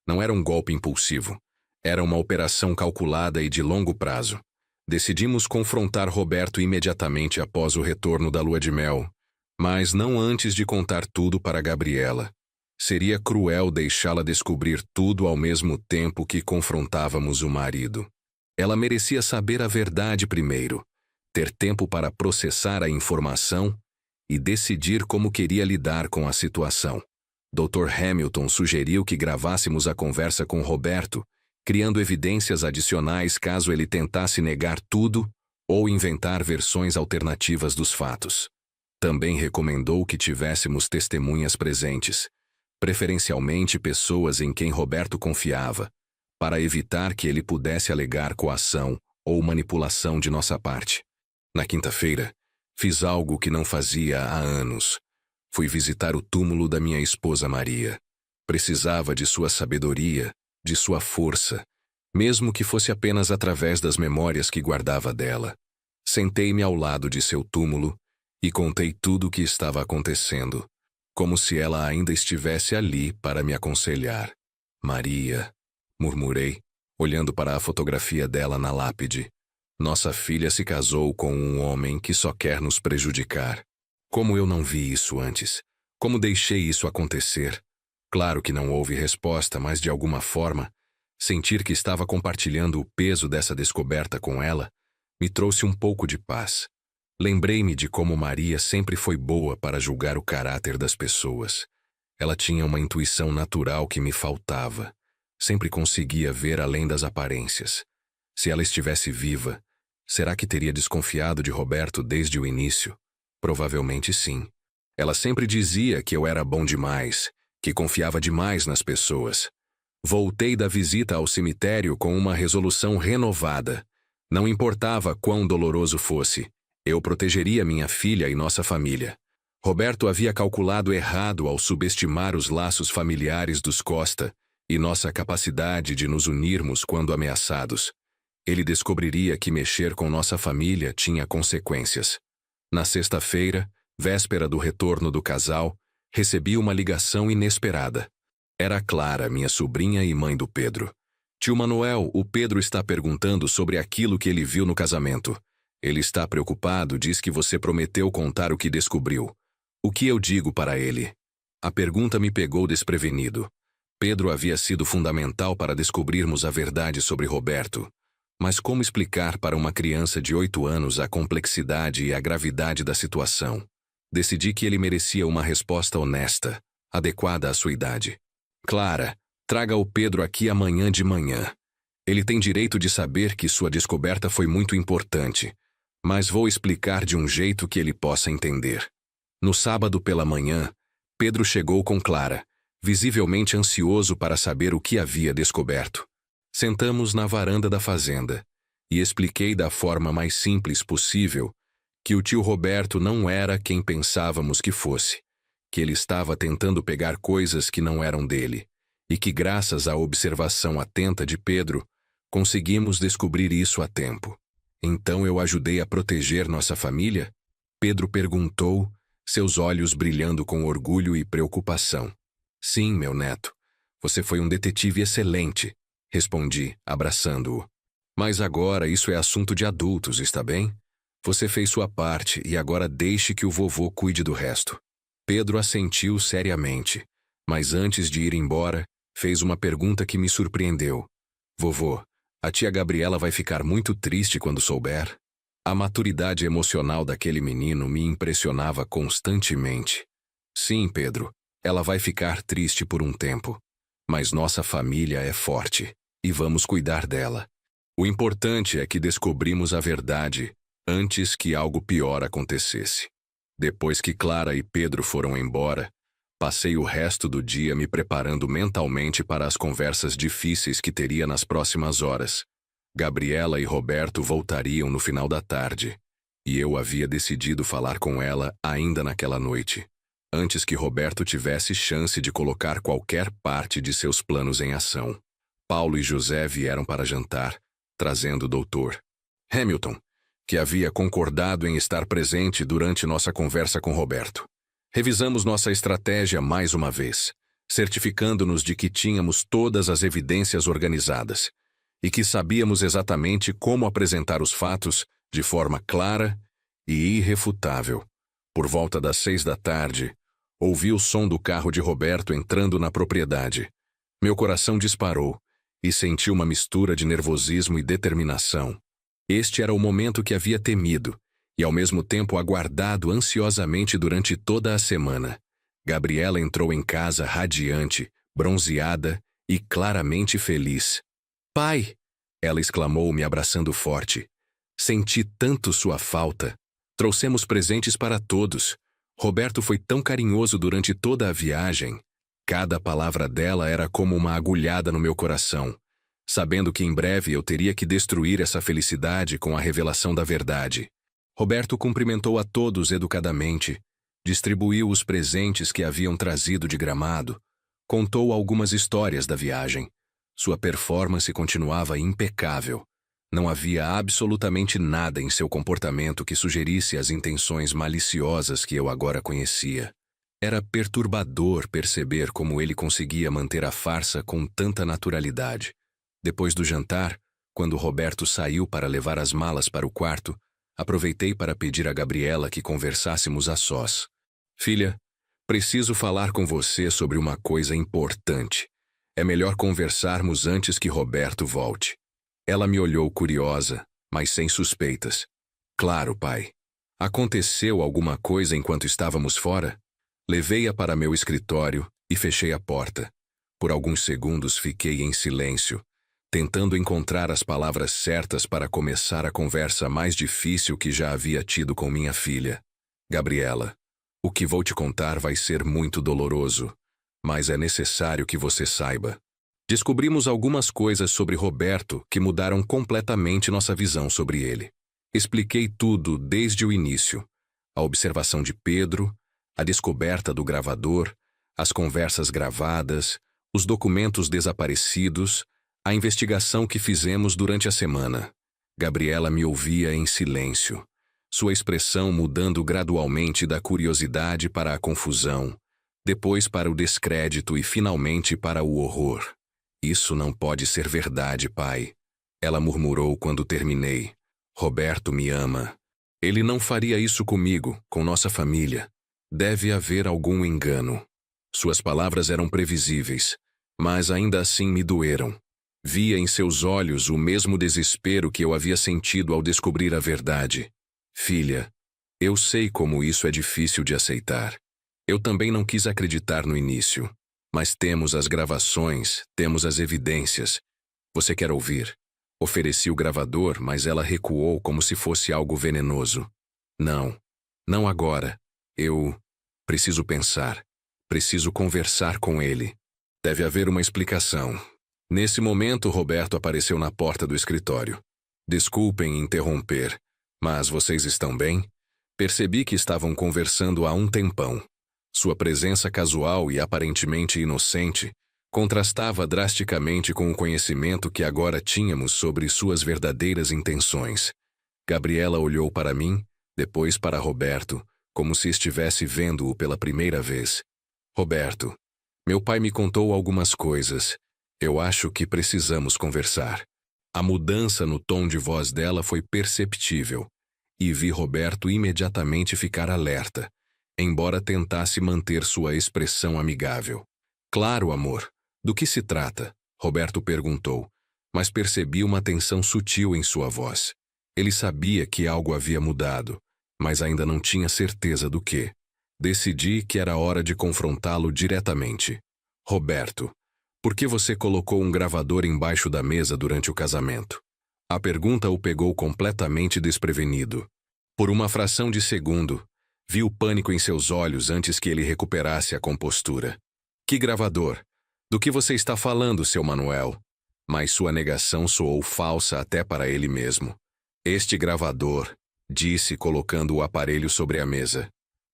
[SPEAKER 1] Não era um golpe impulsivo. Era uma operação calculada e de longo prazo. Decidimos confrontar Roberto imediatamente após o retorno da lua de mel, mas não antes de contar tudo para Gabriela. Seria cruel deixá-la descobrir tudo ao mesmo tempo que confrontávamos o marido. Ela merecia saber a verdade primeiro, ter tempo para processar a informação e decidir como queria lidar com a situação. Dr. Hamilton sugeriu que gravássemos a conversa com Roberto, criando evidências adicionais caso ele tentasse negar tudo ou inventar versões alternativas dos fatos. Também recomendou que tivéssemos testemunhas presentes, preferencialmente pessoas em quem Roberto confiava, para evitar que ele pudesse alegar coação ou manipulação de nossa parte. Na quinta-feira, fiz algo que não fazia há anos. Fui visitar o túmulo da minha esposa Maria. Precisava de sua sabedoria, de sua força, mesmo que fosse apenas através das memórias que guardava dela. Sentei-me ao lado de seu túmulo e contei tudo o que estava acontecendo, como se ela ainda estivesse ali para me aconselhar. Maria, murmurei, olhando para a fotografia dela na lápide. Nossa filha se casou com um homem que só quer nos prejudicar. Como eu não vi isso antes? Como deixei isso acontecer? Claro que não houve resposta, mas de alguma forma, sentir que estava compartilhando o peso dessa descoberta com ela me trouxe um pouco de paz. Lembrei-me de como Maria sempre foi boa para julgar o caráter das pessoas. Ela tinha uma intuição natural que me faltava. Sempre conseguia ver além das aparências. Se ela estivesse viva, será que teria desconfiado de Roberto desde o início? Provavelmente sim. Ela sempre dizia que eu era bom demais, que confiava demais nas pessoas. Voltei da visita ao cemitério com uma resolução renovada. Não importava quão doloroso fosse, eu protegeria minha filha e nossa família. Roberto havia calculado errado ao subestimar os laços familiares dos Costa e nossa capacidade de nos unirmos quando ameaçados. Ele descobriria que mexer com nossa família tinha consequências. Na sexta-feira, véspera do retorno do casal, recebi uma ligação inesperada. Era Clara, minha sobrinha e mãe do Pedro. Tio Manuel, o Pedro está perguntando sobre aquilo que ele viu no casamento. Ele está preocupado, diz que você prometeu contar o que descobriu. O que eu digo para ele? A pergunta me pegou desprevenido. Pedro havia sido fundamental para descobrirmos a verdade sobre Roberto. Mas como explicar para uma criança de 8 anos a complexidade e a gravidade da situação? Decidi que ele merecia uma resposta honesta, adequada à sua idade. Clara, traga o Pedro aqui amanhã de manhã. Ele tem direito de saber que sua descoberta foi muito importante, mas vou explicar de um jeito que ele possa entender. No sábado pela manhã, Pedro chegou com Clara, visivelmente ansioso para saber o que havia descoberto. Sentamos na varanda da fazenda e expliquei da forma mais simples possível que o tio Roberto não era quem pensávamos que fosse, que ele estava tentando pegar coisas que não eram dele, e que graças à observação atenta de Pedro, conseguimos descobrir isso a tempo. Então eu ajudei a proteger nossa família? Pedro perguntou, seus olhos brilhando com orgulho e preocupação. Sim, meu neto. Você foi um detetive excelente, respondi, abraçando-o. Mas agora isso é assunto de adultos, está bem? Você fez sua parte e agora deixe que o vovô cuide do resto. Pedro assentiu seriamente, mas antes de ir embora, fez uma pergunta que me surpreendeu. Vovô, a tia Gabriela vai ficar muito triste quando souber? A maturidade emocional daquele menino me impressionava constantemente. Sim, Pedro, ela vai ficar triste por um tempo. Mas nossa família é forte, e vamos cuidar dela. O importante é que descobrimos a verdade antes que algo pior acontecesse. Depois que Clara e Pedro foram embora, passei o resto do dia me preparando mentalmente para as conversas difíceis que teria nas próximas horas. Gabriela e Roberto voltariam no final da tarde, e eu havia decidido falar com ela ainda naquela noite, antes que Roberto tivesse chance de colocar qualquer parte de seus planos em ação. Paulo e José vieram para jantar, trazendo o Dr. Hamilton, que havia concordado em estar presente durante nossa conversa com Roberto. Revisamos nossa estratégia mais uma vez, certificando-nos de que tínhamos todas as evidências organizadas e que sabíamos exatamente como apresentar os fatos de forma clara e irrefutável. Por volta das 6 da tarde, ouvi o som do carro de Roberto entrando na propriedade. Meu coração disparou e senti uma mistura de nervosismo e determinação. Este era o momento que havia temido e ao mesmo tempo aguardado ansiosamente durante toda a semana. Gabriela entrou em casa radiante, bronzeada e claramente feliz. Pai! Ela exclamou, me abraçando forte. Senti tanto sua falta. Trouxemos presentes para todos. Roberto foi tão carinhoso durante toda a viagem. Cada palavra dela era como uma agulhada no meu coração, sabendo que em breve eu teria que destruir essa felicidade com a revelação da verdade. Roberto cumprimentou a todos educadamente, distribuiu os presentes que haviam trazido de Gramado, contou algumas histórias da viagem. Sua performance continuava impecável. Não havia absolutamente nada em seu comportamento que sugerisse as intenções maliciosas que eu agora conhecia. Era perturbador perceber como ele conseguia manter a farsa com tanta naturalidade. Depois do jantar, quando Roberto saiu para levar as malas para o quarto, aproveitei para pedir a Gabriela que conversássemos a sós. Filha, preciso falar com você sobre uma coisa importante. É melhor conversarmos antes que Roberto volte. Ela me olhou curiosa, mas sem suspeitas. Claro, pai. Aconteceu alguma coisa enquanto estávamos fora? Levei-a para meu escritório e fechei a porta. Por alguns segundos fiquei em silêncio, tentando encontrar as palavras certas para começar a conversa mais difícil que já havia tido com minha filha. Gabriela, o que vou te contar vai ser muito doloroso, mas é necessário que você saiba. Descobrimos algumas coisas sobre Roberto que mudaram completamente nossa visão sobre ele. Expliquei tudo desde o início. A observação de Pedro, a descoberta do gravador, as conversas gravadas, os documentos desaparecidos, a investigação que fizemos durante a semana. Gabriela me ouvia em silêncio, sua expressão mudando gradualmente da curiosidade para a confusão, depois para o descrédito e finalmente para o horror. Isso não pode ser verdade, pai. Ela murmurou quando terminei. Roberto me ama. Ele não faria isso comigo, com nossa família. Deve haver algum engano. Suas palavras eram previsíveis, mas ainda assim me doeram. Via em seus olhos o mesmo desespero que eu havia sentido ao descobrir a verdade. Filha, eu sei como isso é difícil de aceitar. Eu também não quis acreditar no início. Mas temos as gravações, temos as evidências. Você quer ouvir? Ofereci o gravador, mas ela recuou como se fosse algo venenoso. Não, não agora. Eu preciso pensar. Preciso conversar com ele. Deve haver uma explicação. Nesse momento, Roberto apareceu na porta do escritório. Desculpem interromper, mas vocês estão bem? Percebi que estavam conversando há um tempão. Sua presença casual e aparentemente inocente contrastava drasticamente com o conhecimento que agora tínhamos sobre suas verdadeiras intenções. Gabriela olhou para mim, depois para Roberto, como se estivesse vendo-o pela primeira vez. Roberto, meu pai me contou algumas coisas. Eu acho que precisamos conversar. A mudança no tom de voz dela foi perceptível, e vi Roberto imediatamente ficar alerta, embora tentasse manter sua expressão amigável. Claro, amor. Do que se trata? Roberto perguntou, mas percebi uma tensão sutil em sua voz. Ele sabia que algo havia mudado, mas ainda não tinha certeza do que. Decidi que era hora de confrontá-lo diretamente. Roberto, por que você colocou um gravador embaixo da mesa durante o casamento? A pergunta o pegou completamente desprevenido. Por uma fração de segundo, vi o pânico em seus olhos antes que ele recuperasse a compostura. Que gravador? Do que você está falando, seu Manuel? Mas sua negação soou falsa até para ele mesmo. Este gravador, disse colocando o aparelho sobre a mesa.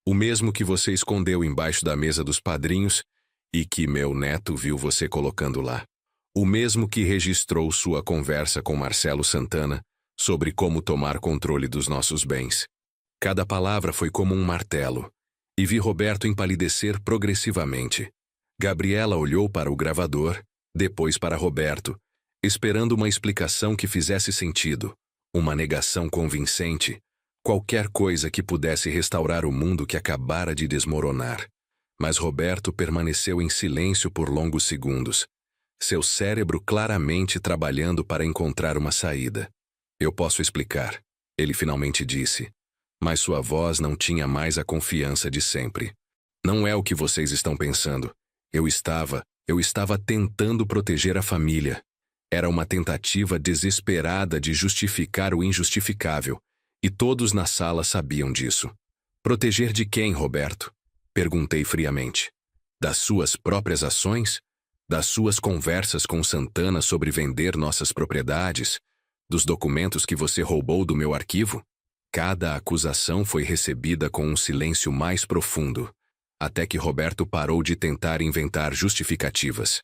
[SPEAKER 1] O mesmo que você escondeu embaixo da mesa dos padrinhos e que meu neto viu você colocando lá. O mesmo que registrou sua conversa com Marcelo Santana sobre como tomar controle dos nossos bens. Cada palavra foi como um martelo, e vi Roberto empalidecer progressivamente. Gabriela olhou para o gravador, depois para Roberto, esperando uma explicação que fizesse sentido, uma negação convincente, qualquer coisa que pudesse restaurar o mundo que acabara de desmoronar. Mas Roberto permaneceu em silêncio por longos segundos, seu cérebro claramente trabalhando para encontrar uma saída. Eu posso explicar, ele finalmente disse. Mas sua voz não tinha mais a confiança de sempre. Não é o que vocês estão pensando. Eu estava tentando proteger a família. Era uma tentativa desesperada de justificar o injustificável, e todos na sala sabiam disso. Proteger de quem, Roberto? Perguntei friamente. Das suas próprias ações? Das suas conversas com Santana sobre vender nossas propriedades? Dos documentos que você roubou do meu arquivo? Cada acusação foi recebida com um silêncio mais profundo, até que Roberto parou de tentar inventar justificativas.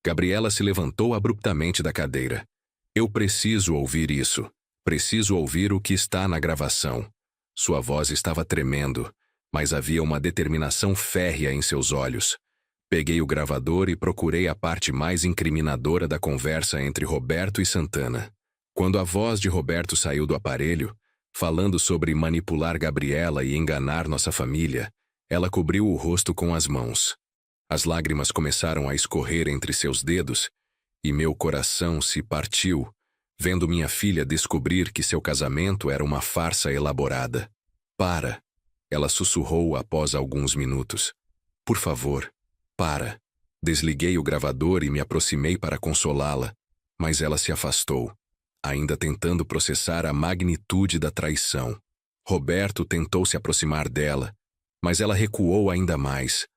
[SPEAKER 1] Gabriela se levantou abruptamente da cadeira. Eu preciso ouvir isso. Preciso ouvir o que está na gravação. Sua voz estava tremendo, mas havia uma determinação férrea em seus olhos. Peguei o gravador e procurei a parte mais incriminadora da conversa entre Roberto e Santana. Quando a voz de Roberto saiu do aparelho, falando sobre manipular Gabriela e enganar nossa família, ela cobriu o rosto com as mãos. As lágrimas começaram a escorrer entre seus dedos e meu coração se partiu, vendo minha filha descobrir que seu casamento era uma farsa elaborada. Para! Ela sussurrou após alguns minutos. Por favor, para. Desliguei o gravador e me aproximei para consolá-la, mas ela se afastou, ainda tentando processar a magnitude da traição. Roberto tentou se aproximar dela, mas ela recuou ainda mais.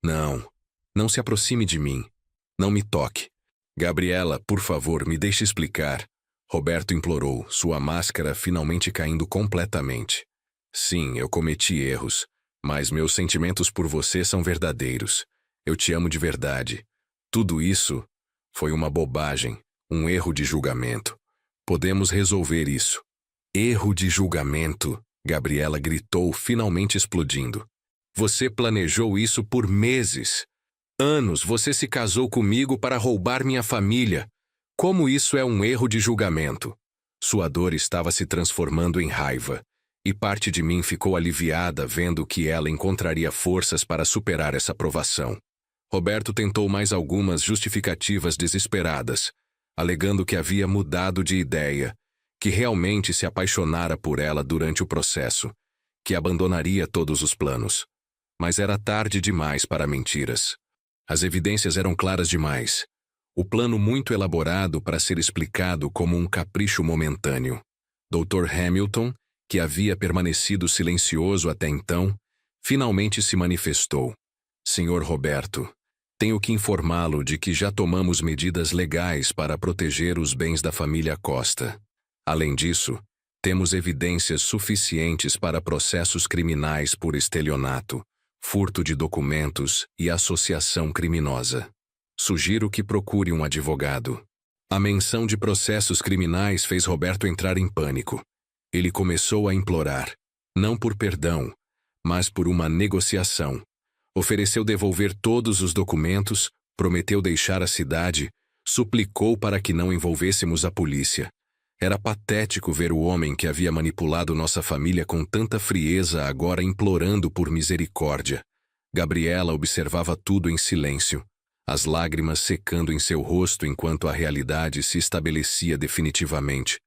[SPEAKER 1] Não, não se aproxime de mim. Não me toque. Gabriela, por favor, me deixe explicar. Roberto implorou, sua máscara finalmente caindo completamente. Sim, eu cometi erros, mas meus sentimentos por você são verdadeiros. Eu te amo de verdade. Tudo isso foi uma bobagem, um erro de julgamento. Podemos resolver isso. Erro de julgamento, Gabriela gritou, finalmente explodindo. Você planejou isso por meses. Anos você se casou comigo para roubar minha família. Como isso é um erro de julgamento? Sua dor estava se transformando em raiva, e parte de mim ficou aliviada vendo que ela encontraria forças para superar essa provação. Roberto tentou mais algumas justificativas desesperadas, alegando que havia mudado de ideia, que realmente se apaixonara por ela durante o processo, que abandonaria todos os planos. Mas era tarde demais para mentiras. As evidências eram claras demais. O plano muito elaborado para ser explicado como um capricho momentâneo. Dr. Hamilton, que havia permanecido silencioso até então, finalmente se manifestou. Senhor Roberto, tenho que informá-lo de que já tomamos medidas legais para proteger os bens da família Costa. Além disso, temos evidências suficientes para processos criminais por estelionato, furto de documentos e associação criminosa. Sugiro que procure um advogado. A menção de processos criminais fez Roberto entrar em pânico. Ele começou a implorar, não por perdão, mas por uma negociação. Ofereceu devolver todos os documentos, prometeu deixar a cidade, suplicou para que não envolvêssemos a polícia. Era patético ver o homem que havia manipulado nossa família com tanta frieza agora implorando por misericórdia. Gabriela observava tudo em silêncio, as lágrimas secando em seu rosto enquanto a realidade se estabelecia definitivamente.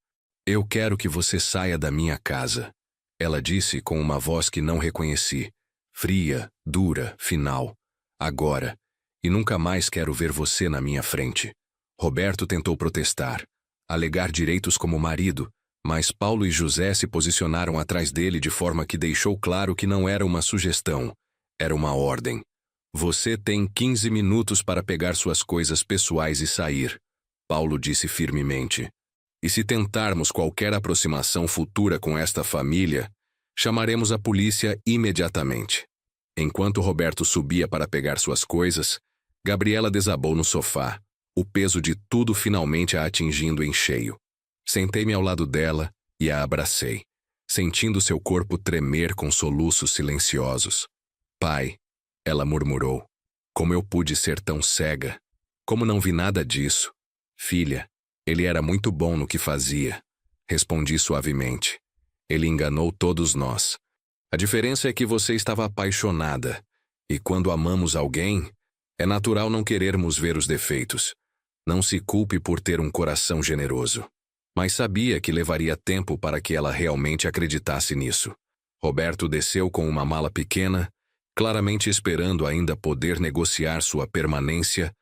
[SPEAKER 1] Eu quero que você saia da minha casa, ela disse com uma voz que não reconheci. Fria, dura, final. Agora. E nunca mais quero ver você na minha frente. Roberto tentou protestar, alegar direitos como marido, mas Paulo e José se posicionaram atrás dele de forma que deixou claro que não era uma sugestão, era uma ordem. Você tem 15 minutos para pegar suas coisas pessoais e sair, Paulo disse firmemente. E se tentarmos qualquer aproximação futura com esta família, chamaremos a polícia imediatamente. Enquanto Roberto subia para pegar suas coisas, Gabriela desabou no sofá, o peso de tudo finalmente a atingindo em cheio. Sentei-me ao lado dela e a abracei, sentindo seu corpo tremer com soluços silenciosos. Pai, ela murmurou, como eu pude ser tão cega? Como não vi nada disso? Filha, ele era muito bom no que fazia, respondi suavemente. Ele enganou todos nós. A diferença é que você estava apaixonada, e quando amamos alguém, é natural não querermos ver os defeitos. Não se culpe por ter um coração generoso. Mas sabia que levaria tempo para que ela realmente acreditasse nisso. Roberto desceu com uma mala pequena, claramente esperando ainda poder negociar sua permanência,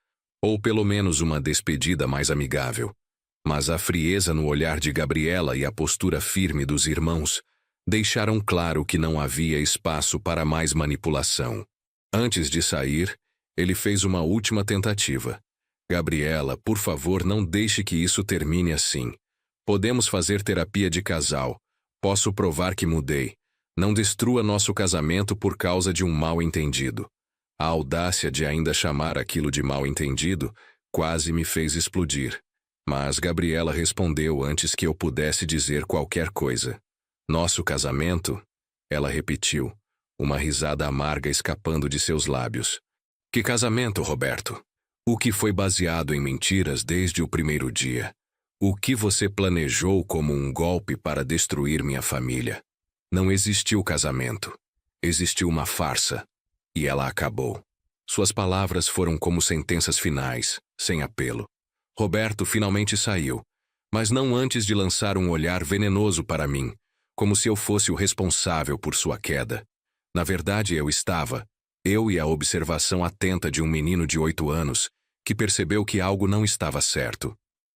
[SPEAKER 1] ou pelo menos uma despedida mais amigável. Mas a frieza no olhar de Gabriela e a postura firme dos irmãos deixaram claro que não havia espaço para mais manipulação. Antes de sair, ele fez uma última tentativa. Gabriela, por favor, não deixe que isso termine assim. Podemos fazer terapia de casal. Posso provar que mudei. Não destrua nosso casamento por causa de um mal-entendido. A audácia de ainda chamar aquilo de mal-entendido quase me fez explodir. Mas Gabriela respondeu antes que eu pudesse dizer qualquer coisa. Nosso casamento? Ela repetiu, uma risada amarga escapando de seus lábios. Que casamento, Roberto? O que foi baseado em mentiras desde o primeiro dia? O que você planejou como um golpe para destruir minha família? Não existiu casamento. Existiu uma farsa. E ela acabou. Suas palavras foram como sentenças finais, sem apelo. Roberto finalmente saiu, mas não antes de lançar um olhar venenoso para mim, como se eu fosse o responsável por sua queda. Na verdade, eu e a observação atenta de um menino de 8 anos, que percebeu que algo não estava certo.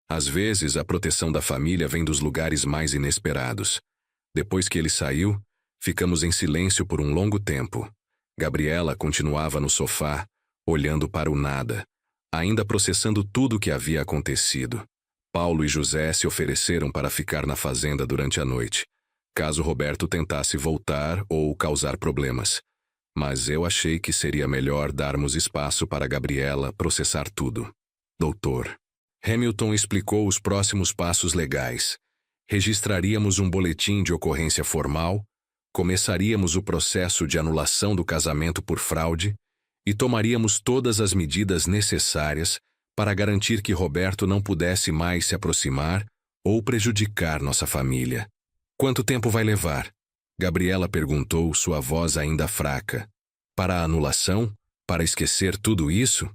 [SPEAKER 1] Às vezes, a proteção da família vem dos lugares mais inesperados. Depois que ele saiu, ficamos em silêncio por um longo tempo. Gabriela continuava no sofá, olhando para o nada, ainda processando tudo o que havia acontecido. Paulo e José se ofereceram para ficar na fazenda durante a noite, caso Roberto tentasse voltar ou causar problemas. Mas eu achei que seria melhor darmos espaço para Gabriela processar tudo. Doutor. Hamilton explicou os próximos passos legais. Registraríamos um boletim de ocorrência formal, começaríamos o processo de anulação do casamento por fraude e tomaríamos todas as medidas necessárias para garantir que Roberto não pudesse mais se aproximar ou prejudicar nossa família. Quanto tempo vai levar? Gabriela perguntou, sua voz ainda fraca. Para a anulação? Para esquecer tudo isso?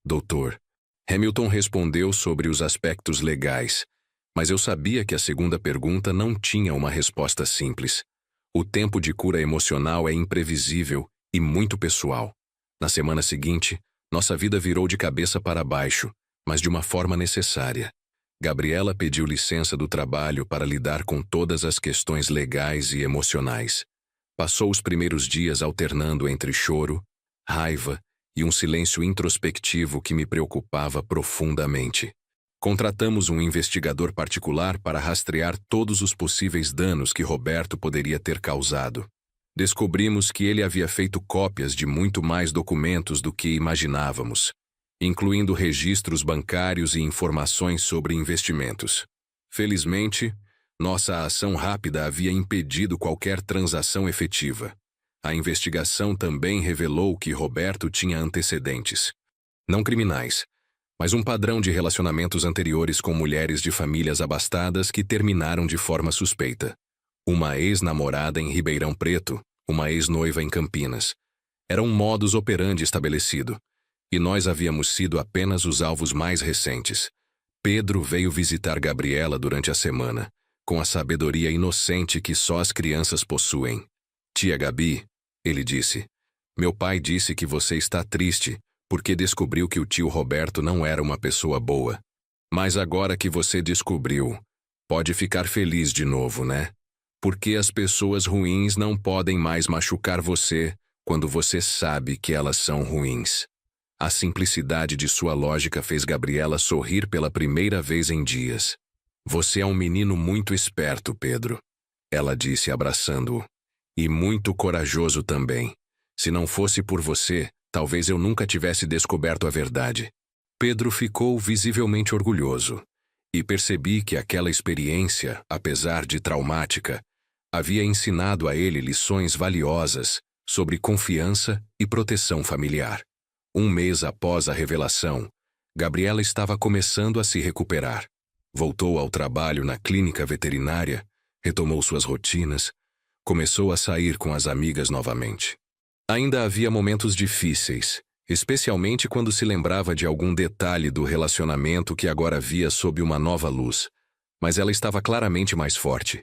[SPEAKER 1] Doutor. Hamilton respondeu sobre os aspectos legais, mas eu sabia que a segunda pergunta não tinha uma resposta simples. O tempo de cura emocional é imprevisível e muito pessoal. Na semana seguinte, nossa vida virou de cabeça para baixo, mas de uma forma necessária. Gabriela pediu licença do trabalho para lidar com todas as questões legais e emocionais. Passou os primeiros dias alternando entre choro, raiva e um silêncio introspectivo que me preocupava profundamente. Contratamos um investigador particular para rastrear todos os possíveis danos que Roberto poderia ter causado. Descobrimos que ele havia feito cópias de muito mais documentos do que imaginávamos, incluindo registros bancários e informações sobre investimentos. Felizmente, nossa ação rápida havia impedido qualquer transação efetiva. A investigação também revelou que Roberto tinha antecedentes. Não criminais, mas um padrão de relacionamentos anteriores com mulheres de famílias abastadas que terminaram de forma suspeita. Uma ex-namorada em Ribeirão Preto, uma ex-noiva em Campinas. Era um modus operandi estabelecido, e nós havíamos sido apenas os alvos mais recentes. Pedro veio visitar Gabriela durante a semana, com a sabedoria inocente que só as crianças possuem. Tia Gabi, ele disse, meu pai disse que você está triste porque descobriu que o tio Roberto não era uma pessoa boa. Mas agora que você descobriu, pode ficar feliz de novo, né? Porque as pessoas ruins não podem mais machucar você quando você sabe que elas são ruins. A simplicidade de sua lógica fez Gabriela sorrir pela primeira vez em dias. Você é um menino muito esperto, Pedro, ela disse abraçando-o. E muito corajoso também. Se não fosse por você, talvez eu nunca tivesse descoberto a verdade. Pedro ficou visivelmente orgulhoso. E percebi que aquela experiência, apesar de traumática, havia ensinado a ele lições valiosas sobre confiança e proteção familiar. Um mês após a revelação, Gabriela estava começando a se recuperar. Voltou ao trabalho na clínica veterinária, retomou suas rotinas, começou a sair com as amigas novamente. Ainda havia momentos difíceis, especialmente quando se lembrava de algum detalhe do relacionamento que agora via sob uma nova luz, mas ela estava claramente mais forte.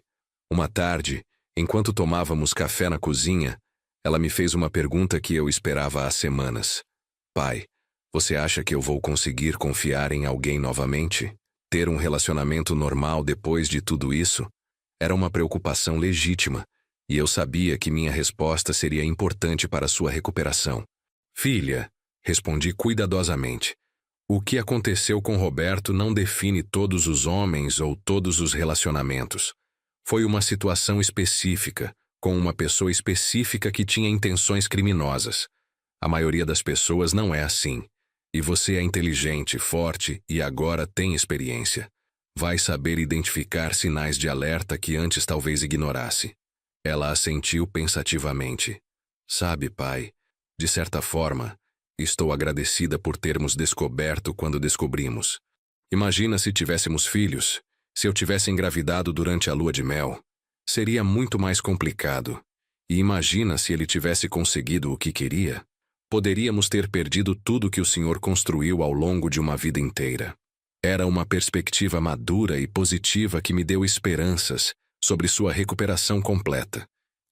[SPEAKER 1] Uma tarde, enquanto tomávamos café na cozinha, ela me fez uma pergunta que eu esperava há semanas. Pai, você acha que eu vou conseguir confiar em alguém novamente? Ter um relacionamento normal depois de tudo isso? Era uma preocupação legítima, e eu sabia que minha resposta seria importante para sua recuperação. Filha, respondi cuidadosamente, o que aconteceu com Roberto não define todos os homens ou todos os relacionamentos. Foi uma situação específica, com uma pessoa específica que tinha intenções criminosas. A maioria das pessoas não é assim. E você é inteligente, forte e agora tem experiência. Vai saber identificar sinais de alerta que antes talvez ignorasse. Ela assentiu pensativamente. Sabe, pai, de certa forma, estou agradecida por termos descoberto quando descobrimos. Imagina se tivéssemos filhos, se eu tivesse engravidado durante a lua de mel. Seria muito mais complicado. E imagina se ele tivesse conseguido o que queria. Poderíamos ter perdido tudo que o Senhor construiu ao longo de uma vida inteira. Era uma perspectiva madura e positiva que me deu esperanças sobre sua recuperação completa.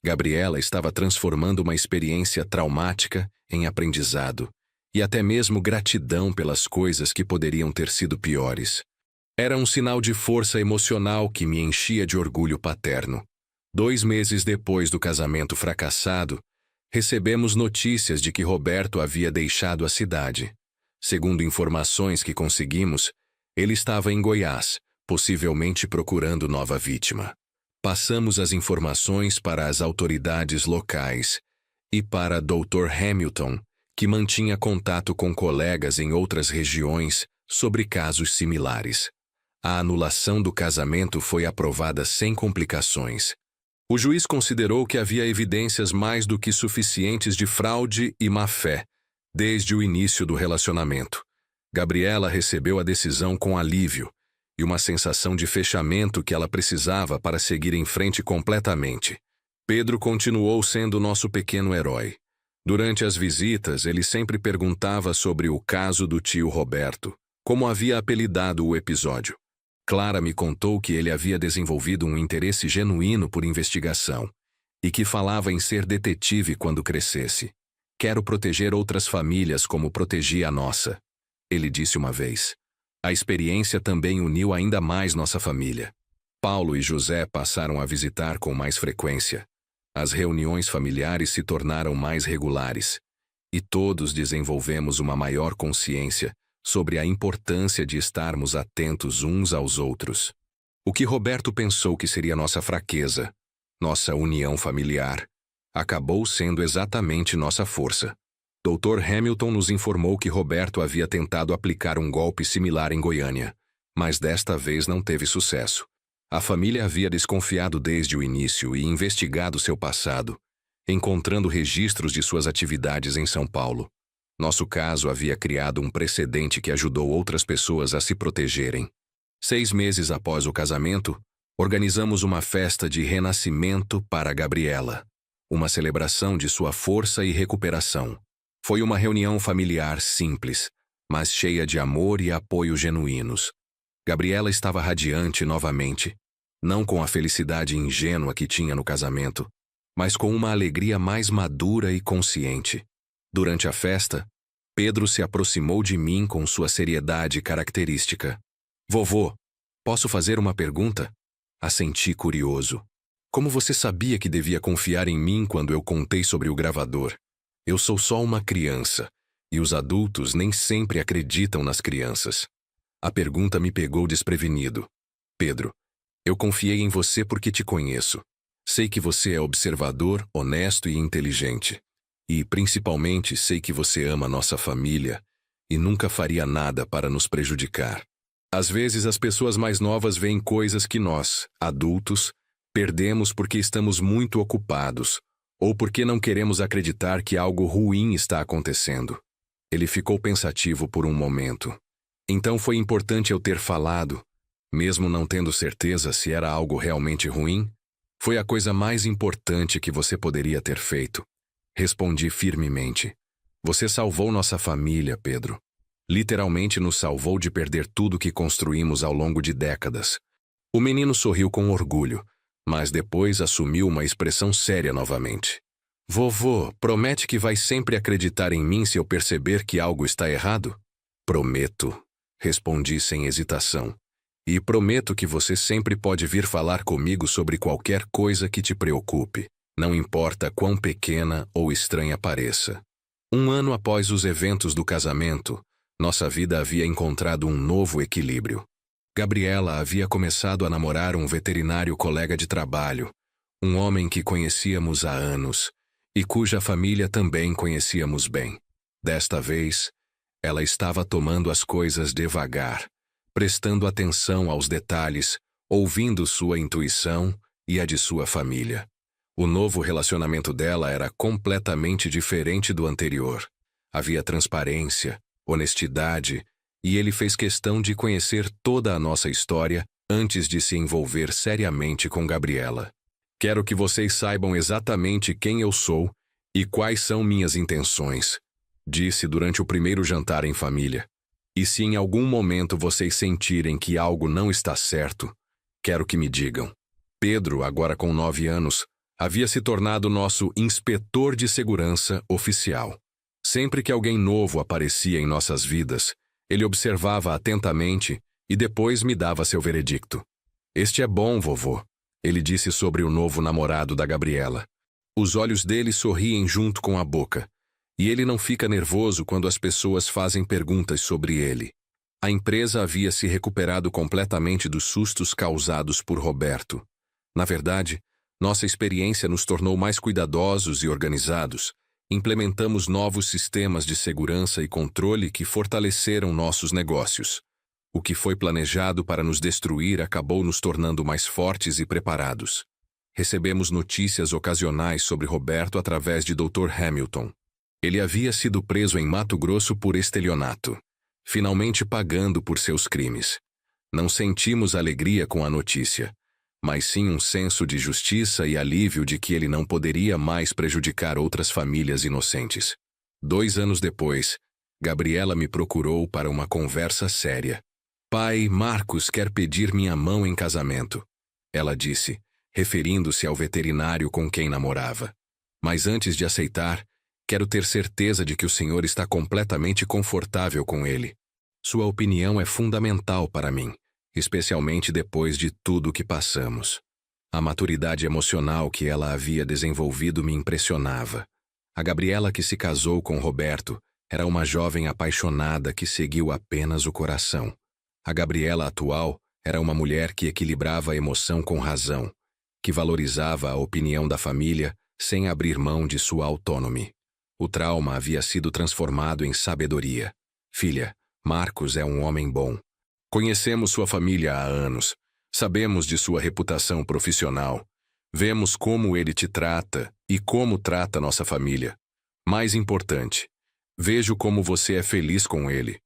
[SPEAKER 1] Gabriela estava transformando uma experiência traumática em aprendizado, e até mesmo gratidão pelas coisas que poderiam ter sido piores. Era um sinal de força emocional que me enchia de orgulho paterno. 2 meses depois do casamento fracassado, recebemos notícias de que Roberto havia deixado a cidade. Segundo informações que conseguimos, ele estava em Goiás, possivelmente procurando nova vítima. Passamos as informações para as autoridades locais e para Dr. Hamilton, que mantinha contato com colegas em outras regiões sobre casos similares. A anulação do casamento foi aprovada sem complicações. O juiz considerou que havia evidências mais do que suficientes de fraude e má-fé, desde o início do relacionamento. Gabriela recebeu a decisão com alívio e uma sensação de fechamento que ela precisava para seguir em frente completamente. Pedro continuou sendo nosso pequeno herói. Durante as visitas, ele sempre perguntava sobre o caso do tio Roberto, como havia apelidado o episódio. Clara me contou que ele havia desenvolvido um interesse genuíno por investigação e que falava em ser detetive quando crescesse. Quero proteger outras famílias como protegi a nossa, ele disse uma vez. A experiência também uniu ainda mais nossa família. Paulo e José passaram a visitar com mais frequência. As reuniões familiares se tornaram mais regulares, e todos desenvolvemos uma maior consciência sobre a importância de estarmos atentos uns aos outros. O que Roberto pensou que seria nossa fraqueza, nossa união familiar, acabou sendo exatamente nossa força. Dr. Hamilton nos informou que Roberto havia tentado aplicar um golpe similar em Goiânia, mas desta vez não teve sucesso. A família havia desconfiado desde o início e investigado seu passado, encontrando registros de suas atividades em São Paulo. Nosso caso havia criado um precedente que ajudou outras pessoas a se protegerem. 6 meses após o casamento, organizamos uma festa de renascimento para Gabriela, uma celebração de sua força e recuperação. Foi uma reunião familiar simples, mas cheia de amor e apoio genuínos. Gabriela estava radiante novamente, não com a felicidade ingênua que tinha no casamento, mas com uma alegria mais madura e consciente. Durante a festa, Pedro se aproximou de mim com sua seriedade característica. Vovô, posso fazer uma pergunta? Assenti curioso. Como você sabia que devia confiar em mim quando eu contei sobre o gravador? Eu sou só uma criança, e os adultos nem sempre acreditam nas crianças. A pergunta me pegou desprevenido. Pedro, eu confiei em você porque te conheço. Sei que você é observador, honesto e inteligente. E, principalmente, sei que você ama nossa família e nunca faria nada para nos prejudicar. Às vezes, as pessoas mais novas veem coisas que nós, adultos, perdemos porque estamos muito ocupados ou porque não queremos acreditar que algo ruim está acontecendo. Ele ficou pensativo por um momento. Então foi importante eu ter falado, mesmo não tendo certeza se era algo realmente ruim? Foi a coisa mais importante que você poderia ter feito. Respondi firmemente. Você salvou nossa família, Pedro. Literalmente nos salvou de perder tudo que construímos ao longo de décadas. O menino sorriu com orgulho, mas depois assumiu uma expressão séria novamente. Vovô, promete que vai sempre acreditar em mim se eu perceber que algo está errado? Prometo, respondi sem hesitação. E prometo que você sempre pode vir falar comigo sobre qualquer coisa que te preocupe, não importa quão pequena ou estranha pareça. 1 ano após os eventos do casamento, nossa vida havia encontrado um novo equilíbrio. Gabriela havia começado a namorar um veterinário colega de trabalho, um homem que conhecíamos há anos e cuja família também conhecíamos bem. Desta vez, ela estava tomando as coisas devagar, prestando atenção aos detalhes, ouvindo sua intuição e a de sua família. O novo relacionamento dela era completamente diferente do anterior. Havia transparência, honestidade, e ele fez questão de conhecer toda a nossa história antes de se envolver seriamente com Gabriela. Quero que vocês saibam exatamente quem eu sou e quais são minhas intenções, disse durante o primeiro jantar em família. E se em algum momento vocês sentirem que algo não está certo, quero que me digam. Pedro, agora com 9 anos, havia se tornado nosso inspetor de segurança oficial. Sempre que alguém novo aparecia em nossas vidas, ele observava atentamente e depois me dava seu veredicto. Este é bom, vovô, ele disse sobre o novo namorado da Gabriela. Os olhos dele sorriem junto com a boca, e ele não fica nervoso quando as pessoas fazem perguntas sobre ele. A empresa havia se recuperado completamente dos sustos causados por Roberto. Na verdade, nossa experiência nos tornou mais cuidadosos e organizados. Implementamos novos sistemas de segurança e controle que fortaleceram nossos negócios. O que foi planejado para nos destruir acabou nos tornando mais fortes e preparados. Recebemos notícias ocasionais sobre Roberto através de Dr. Hamilton. Ele havia sido preso em Mato Grosso por estelionato, finalmente pagando por seus crimes. Não sentimos alegria com a notícia, mas sim um senso de justiça e alívio de que ele não poderia mais prejudicar outras famílias inocentes. 2 anos depois, Gabriela me procurou para uma conversa séria. Pai, Marcos quer pedir minha mão em casamento, ela disse, referindo-se ao veterinário com quem namorava. Mas antes de aceitar, quero ter certeza de que o senhor está completamente confortável com ele. Sua opinião é fundamental para mim, especialmente depois de tudo o que passamos. A maturidade emocional que ela havia desenvolvido me impressionava. A Gabriela que se casou com Roberto era uma jovem apaixonada que seguiu apenas o coração. A Gabriela atual era uma mulher que equilibrava a emoção com razão, que valorizava a opinião da família sem abrir mão de sua autonomia. O trauma havia sido transformado em sabedoria. Filha, Marcos é um homem bom. Conhecemos sua família há anos. Sabemos de sua reputação profissional. Vemos como ele te trata e como trata nossa família. Mais importante, vejo como você é feliz com ele.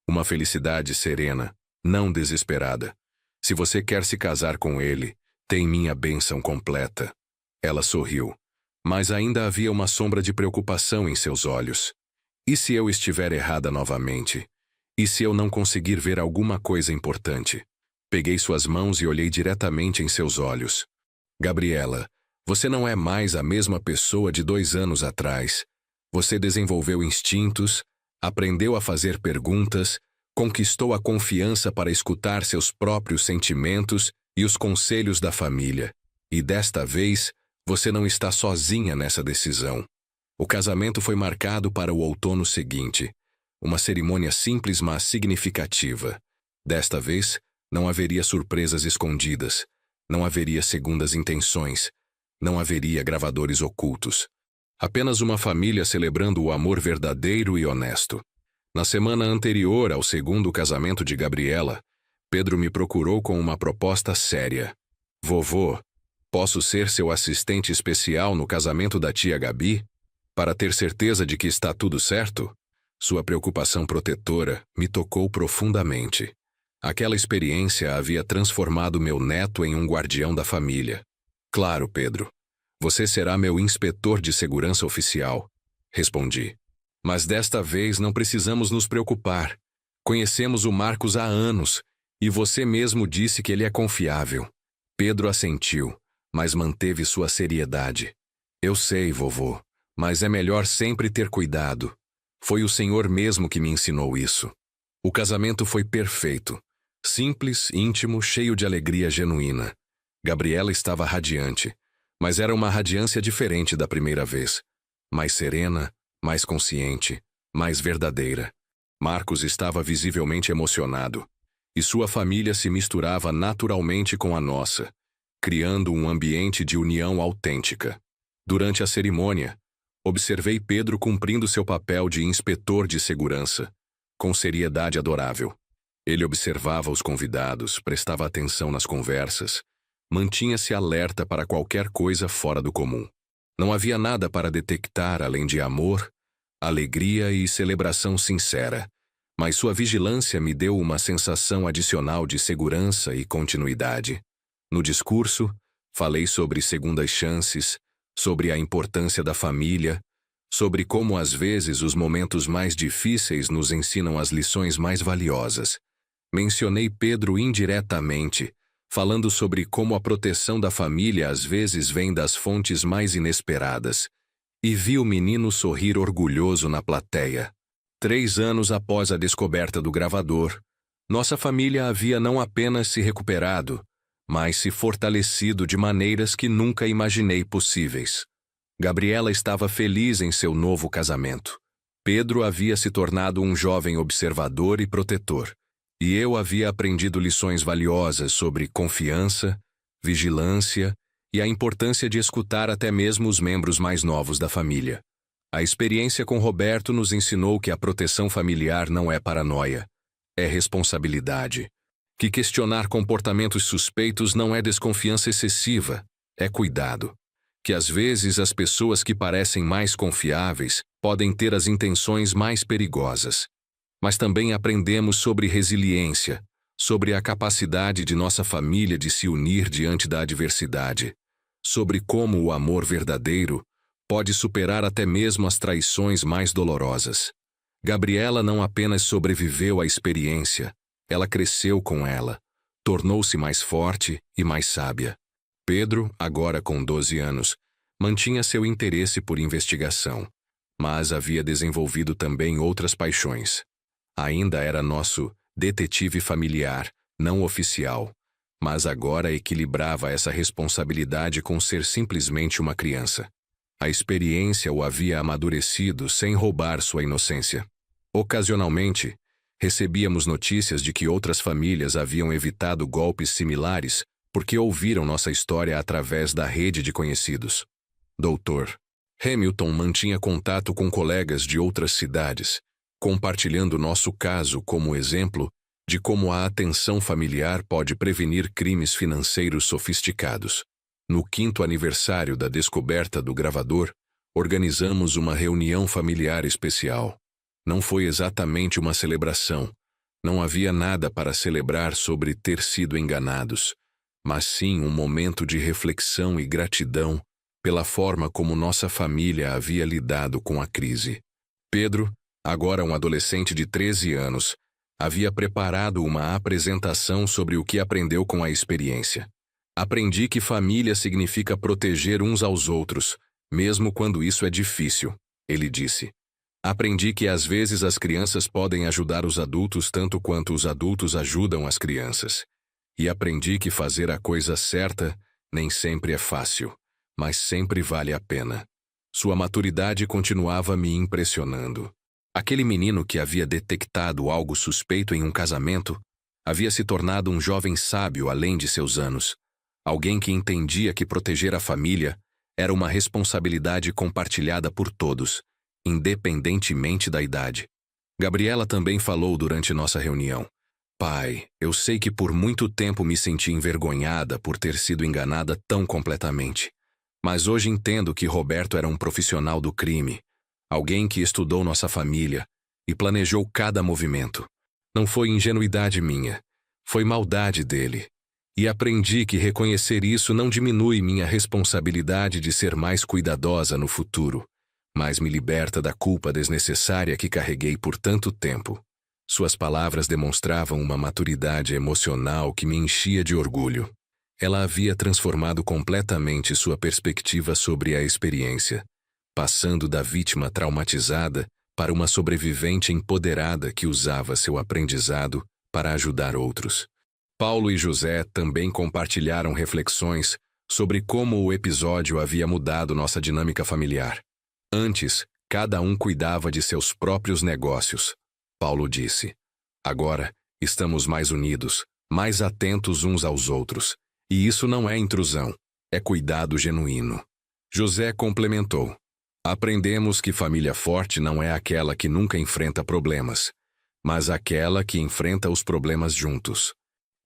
[SPEAKER 1] Uma felicidade serena, não desesperada. Se você quer se casar com ele, tem minha bênção completa. Ela sorriu, mas ainda havia uma sombra de preocupação em seus olhos. E se eu estiver errada novamente? E se eu não conseguir ver alguma coisa importante? Peguei suas mãos e olhei diretamente em seus olhos. Gabriela, você não é mais a mesma pessoa de 2 anos atrás. Você desenvolveu instintos, aprendeu a fazer perguntas, conquistou a confiança para escutar seus próprios sentimentos e os conselhos da família. E desta vez, você não está sozinha nessa decisão. O casamento foi marcado para o outono seguinte. Uma cerimônia simples, mas significativa. Desta vez, não haveria surpresas escondidas. Não haveria segundas intenções. Não haveria gravadores ocultos. Apenas uma família celebrando o amor verdadeiro e honesto. Na semana anterior ao segundo casamento de Gabriela, Pedro me procurou com uma proposta séria. Vovô, posso ser seu assistente especial no casamento da tia Gabi? Para ter certeza de que está tudo certo? Sua preocupação protetora me tocou profundamente. Aquela experiência havia transformado meu neto em um guardião da família. Claro, Pedro. Você será meu inspetor de segurança oficial, respondi. Mas desta vez não precisamos nos preocupar. Conhecemos o Marcos há anos, e você mesmo disse que ele é confiável. Pedro assentiu, mas manteve sua seriedade. Eu sei, vovô, mas é melhor sempre ter cuidado. Foi o Senhor mesmo que me ensinou isso. O casamento foi perfeito. Simples, íntimo, cheio de alegria genuína. Gabriela estava radiante, mas era uma radiância diferente da primeira vez. Mais serena, mais consciente, mais verdadeira. Marcos estava visivelmente emocionado, e sua família se misturava naturalmente com a nossa, criando um ambiente de união autêntica. Durante a cerimônia, observei Pedro cumprindo seu papel de inspetor de segurança, com seriedade adorável. Ele observava os convidados, prestava atenção nas conversas, mantinha-se alerta para qualquer coisa fora do comum. Não havia nada para detectar além de amor, alegria e celebração sincera, mas sua vigilância me deu uma sensação adicional de segurança e continuidade. No discurso, falei sobre segundas chances, sobre a importância da família, sobre como às vezes os momentos mais difíceis nos ensinam as lições mais valiosas. Mencionei Pedro indiretamente, falando sobre como a proteção da família às vezes vem das fontes mais inesperadas, e vi o menino sorrir orgulhoso na plateia. 3 anos após a descoberta do gravador, nossa família havia não apenas se recuperado, mas se fortalecido de maneiras que nunca imaginei possíveis. Gabriela estava feliz em seu novo casamento. Pedro havia se tornado um jovem observador e protetor, e eu havia aprendido lições valiosas sobre confiança, vigilância e a importância de escutar até mesmo os membros mais novos da família. A experiência com Roberto nos ensinou que a proteção familiar não é paranoia, é responsabilidade. Que questionar comportamentos suspeitos não é desconfiança excessiva, é cuidado. Que às vezes as pessoas que parecem mais confiáveis podem ter as intenções mais perigosas. Mas também aprendemos sobre resiliência, sobre a capacidade de nossa família de se unir diante da adversidade, sobre como o amor verdadeiro pode superar até mesmo as traições mais dolorosas. Gabriela não apenas sobreviveu à experiência, ela cresceu com ela, tornou-se mais forte e mais sábia. Pedro, agora com 12 anos, mantinha seu interesse por investigação, mas havia desenvolvido também outras paixões. Ainda era nosso detetive familiar, não oficial, mas agora equilibrava essa responsabilidade com ser simplesmente uma criança. A experiência o havia amadurecido sem roubar sua inocência. Ocasionalmente, recebíamos notícias de que outras famílias haviam evitado golpes similares porque ouviram nossa história através da rede de conhecidos. Dr. Hamilton mantinha contato com colegas de outras cidades, compartilhando nosso caso como exemplo de como a atenção familiar pode prevenir crimes financeiros sofisticados. No 5º aniversário da descoberta do gravador, organizamos uma reunião familiar especial. Não foi exatamente uma celebração. Não havia nada para celebrar sobre ter sido enganados, mas sim um momento de reflexão e gratidão pela forma como nossa família havia lidado com a crise. Pedro, agora um adolescente de 13 anos, havia preparado uma apresentação sobre o que aprendeu com a experiência. Aprendi que família significa proteger uns aos outros, mesmo quando isso é difícil, ele disse. Aprendi que às vezes as crianças podem ajudar os adultos tanto quanto os adultos ajudam as crianças. E aprendi que fazer a coisa certa nem sempre é fácil, mas sempre vale a pena. Sua maturidade continuava me impressionando. Aquele menino que havia detectado algo suspeito em um casamento havia se tornado um jovem sábio além de seus anos. Alguém que entendia que proteger a família era uma responsabilidade compartilhada por todos, independentemente da idade. Gabriela também falou durante nossa reunião. Pai, eu sei que por muito tempo me senti envergonhada por ter sido enganada tão completamente. Mas hoje entendo que Roberto era um profissional do crime, alguém que estudou nossa família e planejou cada movimento. Não foi ingenuidade minha, foi maldade dele. E aprendi que reconhecer isso não diminui minha responsabilidade de ser mais cuidadosa no futuro, mas me liberta da culpa desnecessária que carreguei por tanto tempo. Suas palavras demonstravam uma maturidade emocional que me enchia de orgulho. Ela havia transformado completamente sua perspectiva sobre a experiência, passando da vítima traumatizada para uma sobrevivente empoderada que usava seu aprendizado para ajudar outros. Paulo e José também compartilharam reflexões sobre como o episódio havia mudado nossa dinâmica familiar. Antes, cada um cuidava de seus próprios negócios. Paulo disse: agora, estamos mais unidos, mais atentos uns aos outros. E isso não é intrusão, é cuidado genuíno. José complementou: aprendemos que família forte não é aquela que nunca enfrenta problemas, mas aquela que enfrenta os problemas juntos.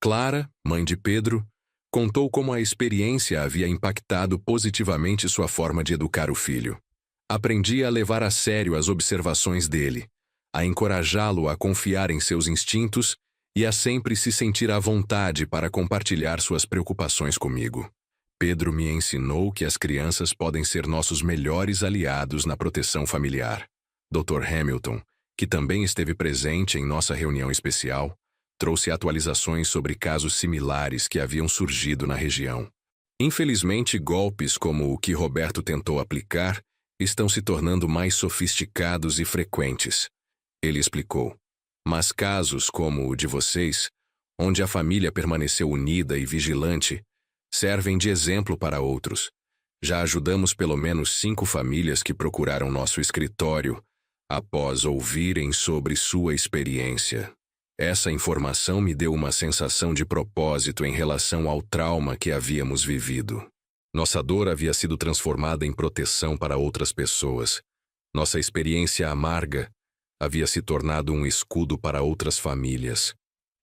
[SPEAKER 1] Clara, mãe de Pedro, contou como a experiência havia impactado positivamente sua forma de educar o filho. Aprendia a levar a sério as observações dele, a encorajá-lo a confiar em seus instintos e a sempre se sentir à vontade para compartilhar suas preocupações comigo. Pedro me ensinou que as crianças podem ser nossos melhores aliados na proteção familiar. Dr. Hamilton, que também esteve presente em nossa reunião especial, trouxe atualizações sobre casos similares que haviam surgido na região. Infelizmente, golpes como o que Roberto tentou aplicar estão se tornando mais sofisticados e frequentes. Ele explicou. Mas casos como o de vocês, onde a família permaneceu unida e vigilante, servem de exemplo para outros. Já ajudamos pelo menos 5 famílias que procuraram nosso escritório após ouvirem sobre sua experiência. Essa informação me deu uma sensação de propósito em relação ao trauma que havíamos vivido. Nossa dor havia sido transformada em proteção para outras pessoas. Nossa experiência amarga havia se tornado um escudo para outras famílias.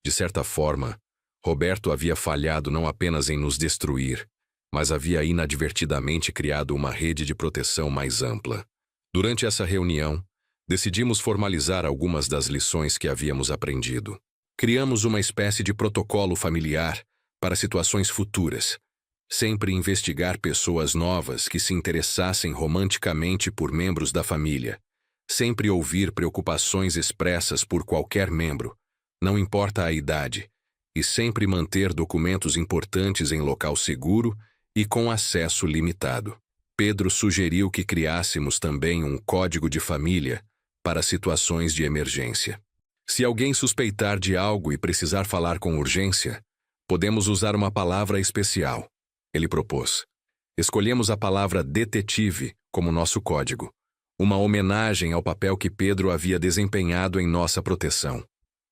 [SPEAKER 1] De certa forma, Roberto havia falhado não apenas em nos destruir, mas havia inadvertidamente criado uma rede de proteção mais ampla. Durante essa reunião, decidimos formalizar algumas das lições que havíamos aprendido. Criamos uma espécie de protocolo familiar para situações futuras. Sempre investigar pessoas novas que se interessassem romanticamente por membros da família. Sempre ouvir preocupações expressas por qualquer membro, não importa a idade, e sempre manter documentos importantes em local seguro e com acesso limitado. Pedro sugeriu que criássemos também um código de família para situações de emergência. Se alguém suspeitar de algo e precisar falar com urgência, podemos usar uma palavra especial. Ele propôs. Escolhemos a palavra detetive como nosso código, uma homenagem ao papel que Pedro havia desempenhado em nossa proteção.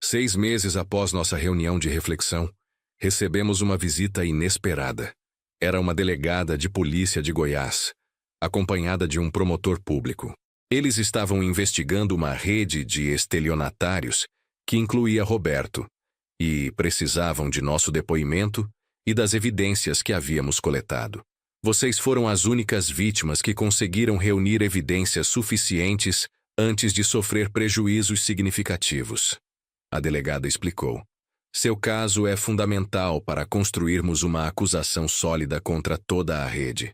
[SPEAKER 1] 6 meses após nossa reunião de reflexão, recebemos uma visita inesperada. Era uma delegada de polícia de Goiás, acompanhada de um promotor público. Eles estavam investigando uma rede de estelionatários que incluía Roberto, e precisavam de nosso depoimento e das evidências que havíamos coletado. Vocês foram as únicas vítimas que conseguiram reunir evidências suficientes antes de sofrer prejuízos significativos. A delegada explicou. Seu caso é fundamental para construirmos uma acusação sólida contra toda a rede.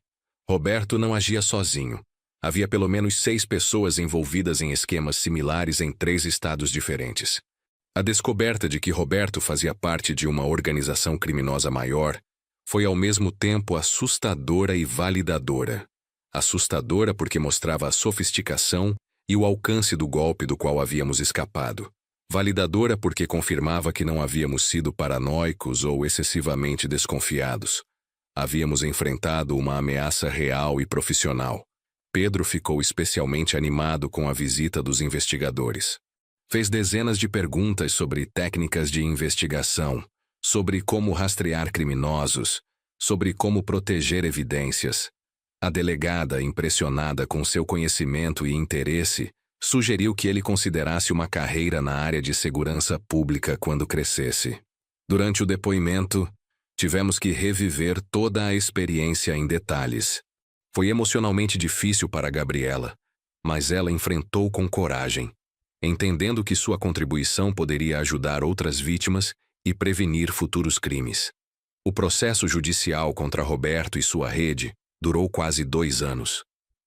[SPEAKER 1] Roberto não agia sozinho. Havia pelo menos 6 pessoas envolvidas em esquemas similares em 3 estados diferentes. A descoberta de que Roberto fazia parte de uma organização criminosa maior foi ao mesmo tempo assustadora e validadora. Assustadora porque mostrava a sofisticação e o alcance do golpe do qual havíamos escapado. Validadora porque confirmava que não havíamos sido paranoicos ou excessivamente desconfiados. Havíamos enfrentado uma ameaça real e profissional. Pedro ficou especialmente animado com a visita dos investigadores. Fez dezenas de perguntas sobre técnicas de investigação, sobre como rastrear criminosos, sobre como proteger evidências. A delegada, impressionada com seu conhecimento e interesse, sugeriu que ele considerasse uma carreira na área de segurança pública quando crescesse. Durante o depoimento, tivemos que reviver toda a experiência em detalhes. Foi emocionalmente difícil para Gabriela, mas ela enfrentou com coragem, entendendo que sua contribuição poderia ajudar outras vítimas e prevenir futuros crimes. O processo judicial contra Roberto e sua rede durou quase 2 anos.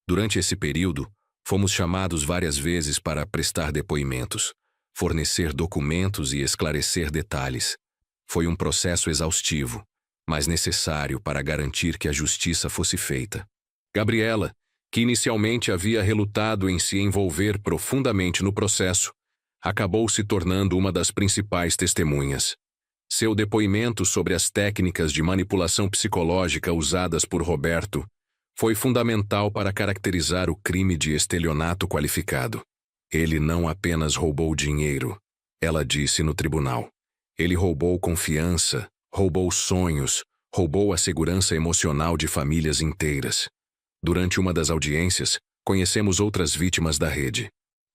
[SPEAKER 1] Durante esse período, fomos chamados várias vezes para prestar depoimentos, fornecer documentos e esclarecer detalhes. Foi um processo exaustivo, mas necessário para garantir que a justiça fosse feita. Gabriela, que inicialmente havia relutado em se envolver profundamente no processo, acabou se tornando uma das principais testemunhas. Seu depoimento sobre as técnicas de manipulação psicológica usadas por Roberto foi fundamental para caracterizar o crime de estelionato qualificado. Ele não apenas roubou dinheiro, ela disse no tribunal. Ele roubou confiança, roubou sonhos, roubou a segurança emocional de famílias inteiras. Durante uma das audiências, conhecemos outras vítimas da rede.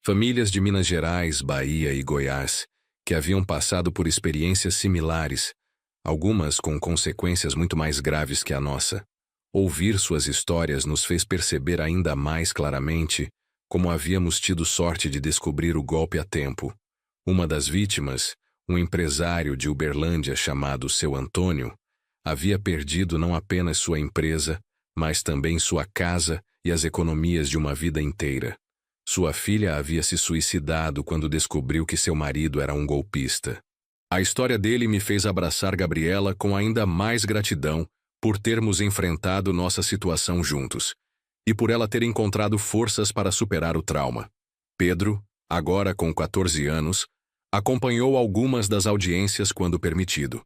[SPEAKER 1] Famílias de Minas Gerais, Bahia e Goiás, que haviam passado por experiências similares, algumas com consequências muito mais graves que a nossa. Ouvir suas histórias nos fez perceber ainda mais claramente como havíamos tido sorte de descobrir o golpe a tempo. Uma das vítimas, um empresário de Uberlândia chamado Seu Antônio, havia perdido não apenas sua empresa, mas também sua casa e as economias de uma vida inteira. Sua filha havia se suicidado quando descobriu que seu marido era um golpista. A história dele me fez abraçar Gabriela com ainda mais gratidão por termos enfrentado nossa situação juntos e por ela ter encontrado forças para superar o trauma. Pedro, agora com 14 anos, acompanhou algumas das audiências quando permitido.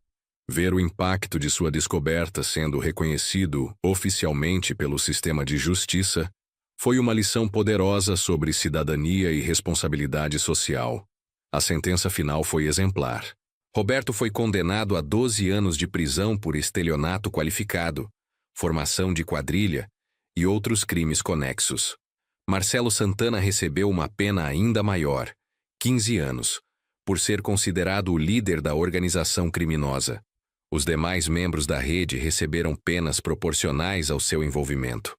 [SPEAKER 1] Ver o impacto de sua descoberta sendo reconhecido oficialmente pelo sistema de justiça foi uma lição poderosa sobre cidadania e responsabilidade social. A sentença final foi exemplar. Roberto foi condenado a 12 anos de prisão por estelionato qualificado, formação de quadrilha e outros crimes conexos. Marcelo Santana recebeu uma pena ainda maior, 15 anos, por ser considerado o líder da organização criminosa. Os demais membros da rede receberam penas proporcionais ao seu envolvimento.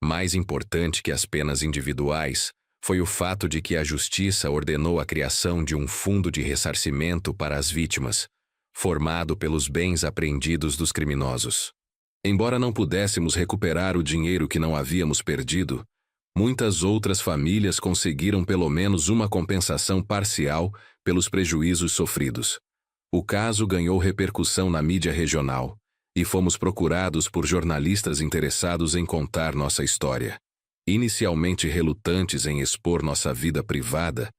[SPEAKER 1] Mais importante que as penas individuais foi o fato de que a Justiça ordenou a criação de um fundo de ressarcimento para as vítimas, formado pelos bens apreendidos dos criminosos. Embora não pudéssemos recuperar o dinheiro que não havíamos perdido, muitas outras famílias conseguiram pelo menos uma compensação parcial pelos prejuízos sofridos. O caso ganhou repercussão na mídia regional, e fomos procurados por jornalistas interessados em contar nossa história. Inicialmente relutantes em expor nossa vida privada,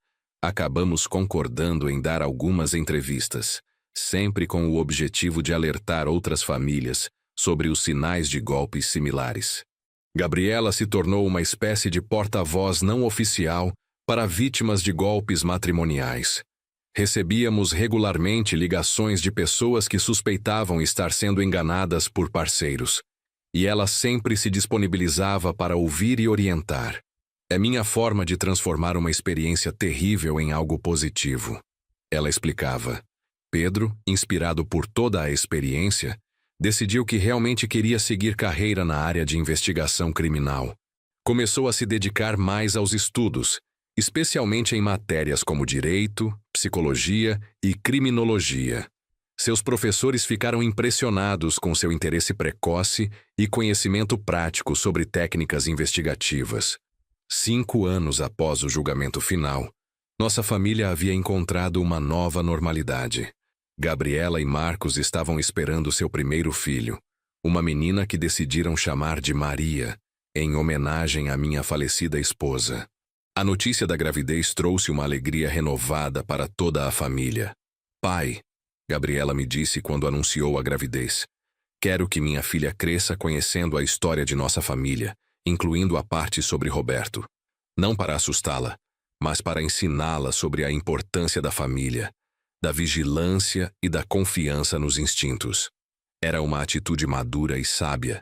[SPEAKER 1] acabamos concordando em dar algumas entrevistas, sempre com o objetivo de alertar outras famílias sobre os sinais de golpes similares. Gabriela se tornou uma espécie de porta-voz não oficial para vítimas de golpes matrimoniais. Recebíamos regularmente ligações de pessoas que suspeitavam estar sendo enganadas por parceiros, e ela sempre se disponibilizava para ouvir e orientar. É minha forma de transformar uma experiência terrível em algo positivo. Ela explicava. Pedro, inspirado por toda a experiência, decidiu que realmente queria seguir carreira na área de investigação criminal. Começou a se dedicar mais aos estudos, especialmente em matérias como direito, psicologia e criminologia. Seus professores ficaram impressionados com seu interesse precoce e conhecimento prático sobre técnicas investigativas. 5 anos após o julgamento final, nossa família havia encontrado uma nova normalidade. Gabriela e Marcos estavam esperando seu primeiro filho, uma menina que decidiram chamar de Maria, em homenagem à minha falecida esposa. A notícia da gravidez trouxe uma alegria renovada para toda a família. Pai, Gabriela me disse quando anunciou a gravidez, quero que minha filha cresça conhecendo a história de nossa família, incluindo a parte sobre Roberto. Não para assustá-la, mas para ensiná-la sobre a importância da família, da vigilância e da confiança nos instintos. Era uma atitude madura e sábia,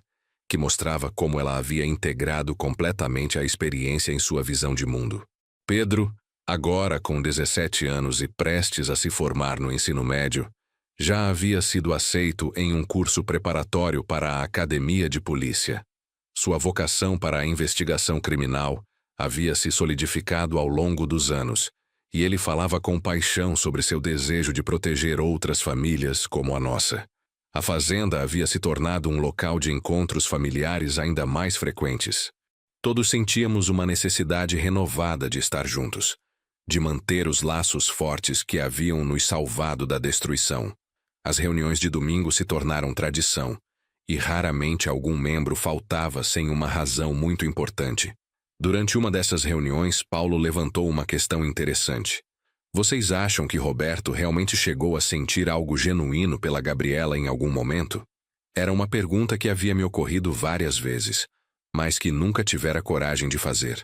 [SPEAKER 1] que mostrava como ela havia integrado completamente a experiência em sua visão de mundo. Pedro, agora com 17 anos e prestes a se formar no ensino médio, já havia sido aceito em um curso preparatório para a Academia de Polícia. Sua vocação para a investigação criminal havia se solidificado ao longo dos anos, e ele falava com paixão sobre seu desejo de proteger outras famílias como a nossa. A fazenda havia se tornado um local de encontros familiares ainda mais frequentes. Todos sentíamos uma necessidade renovada de estar juntos, de manter os laços fortes que haviam nos salvado da destruição. As reuniões de domingo se tornaram tradição, e raramente algum membro faltava sem uma razão muito importante. Durante uma dessas reuniões, Paulo levantou uma questão interessante. Vocês acham que Roberto realmente chegou a sentir algo genuíno pela Gabriela em algum momento? Era uma pergunta que havia me ocorrido várias vezes, mas que nunca tivera coragem de fazer.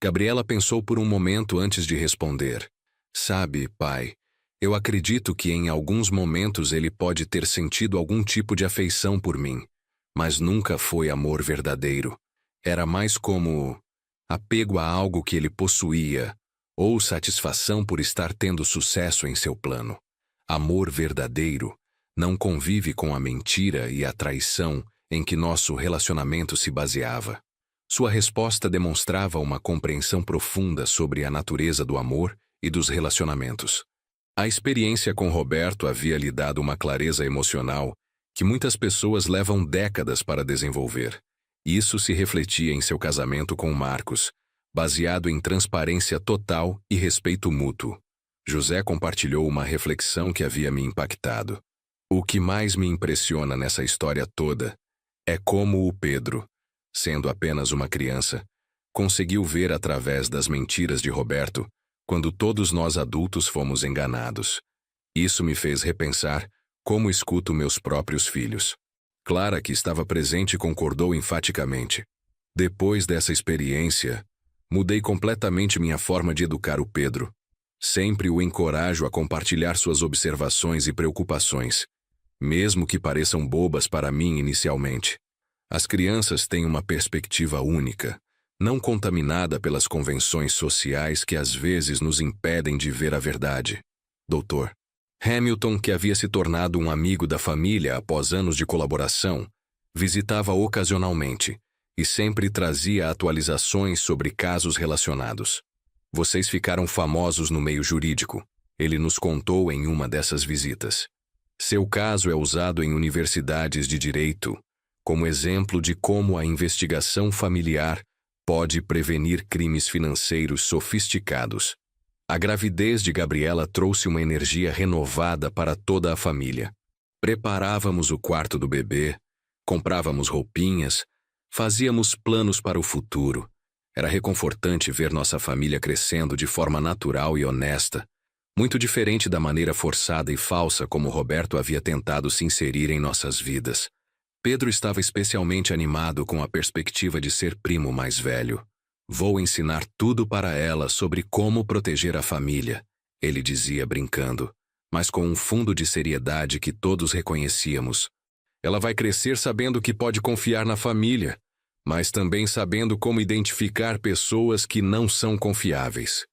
[SPEAKER 1] Gabriela pensou por um momento antes de responder. Sabe, pai, eu acredito que em alguns momentos ele pode ter sentido algum tipo de afeição por mim, mas nunca foi amor verdadeiro. Era mais como apego a algo que ele possuía, ou satisfação por estar tendo sucesso em seu plano. Amor verdadeiro não convive com a mentira e a traição em que nosso relacionamento se baseava. Sua resposta demonstrava uma compreensão profunda sobre a natureza do amor e dos relacionamentos. A experiência com Roberto havia lhe dado uma clareza emocional que muitas pessoas levam décadas para desenvolver. Isso se refletia em seu casamento com Marcos, baseado em transparência total e respeito mútuo. José compartilhou uma reflexão que havia me impactado. O que mais me impressiona nessa história toda é como o Pedro, sendo apenas uma criança, conseguiu ver através das mentiras de Roberto quando todos nós adultos fomos enganados. Isso me fez repensar como escuto meus próprios filhos. Clara, que estava presente, concordou enfaticamente. Depois dessa experiência, mudei completamente minha forma de educar o Pedro. Sempre o encorajo a compartilhar suas observações e preocupações, mesmo que pareçam bobas para mim inicialmente. As crianças têm uma perspectiva única, não contaminada pelas convenções sociais que às vezes nos impedem de ver a verdade. Dr. Hamilton, que havia se tornado um amigo da família após anos de colaboração, visitava ocasionalmente e sempre trazia atualizações sobre casos relacionados. Vocês ficaram famosos no meio jurídico, ele nos contou em uma dessas visitas. Seu caso é usado em universidades de direito como exemplo de como a investigação familiar pode prevenir crimes financeiros sofisticados. A gravidez de Gabriela trouxe uma energia renovada para toda a família. Preparávamos o quarto do bebê, comprávamos roupinhas, fazíamos planos para o futuro. Era reconfortante ver nossa família crescendo de forma natural e honesta, muito diferente da maneira forçada e falsa como Roberto havia tentado se inserir em nossas vidas. Pedro estava especialmente animado com a perspectiva de ser primo mais velho. Vou ensinar tudo para ela sobre como proteger a família, ele dizia brincando, mas com um fundo de seriedade que todos reconhecíamos. Ela vai crescer sabendo que pode confiar na família, mas também sabendo como identificar pessoas que não são confiáveis.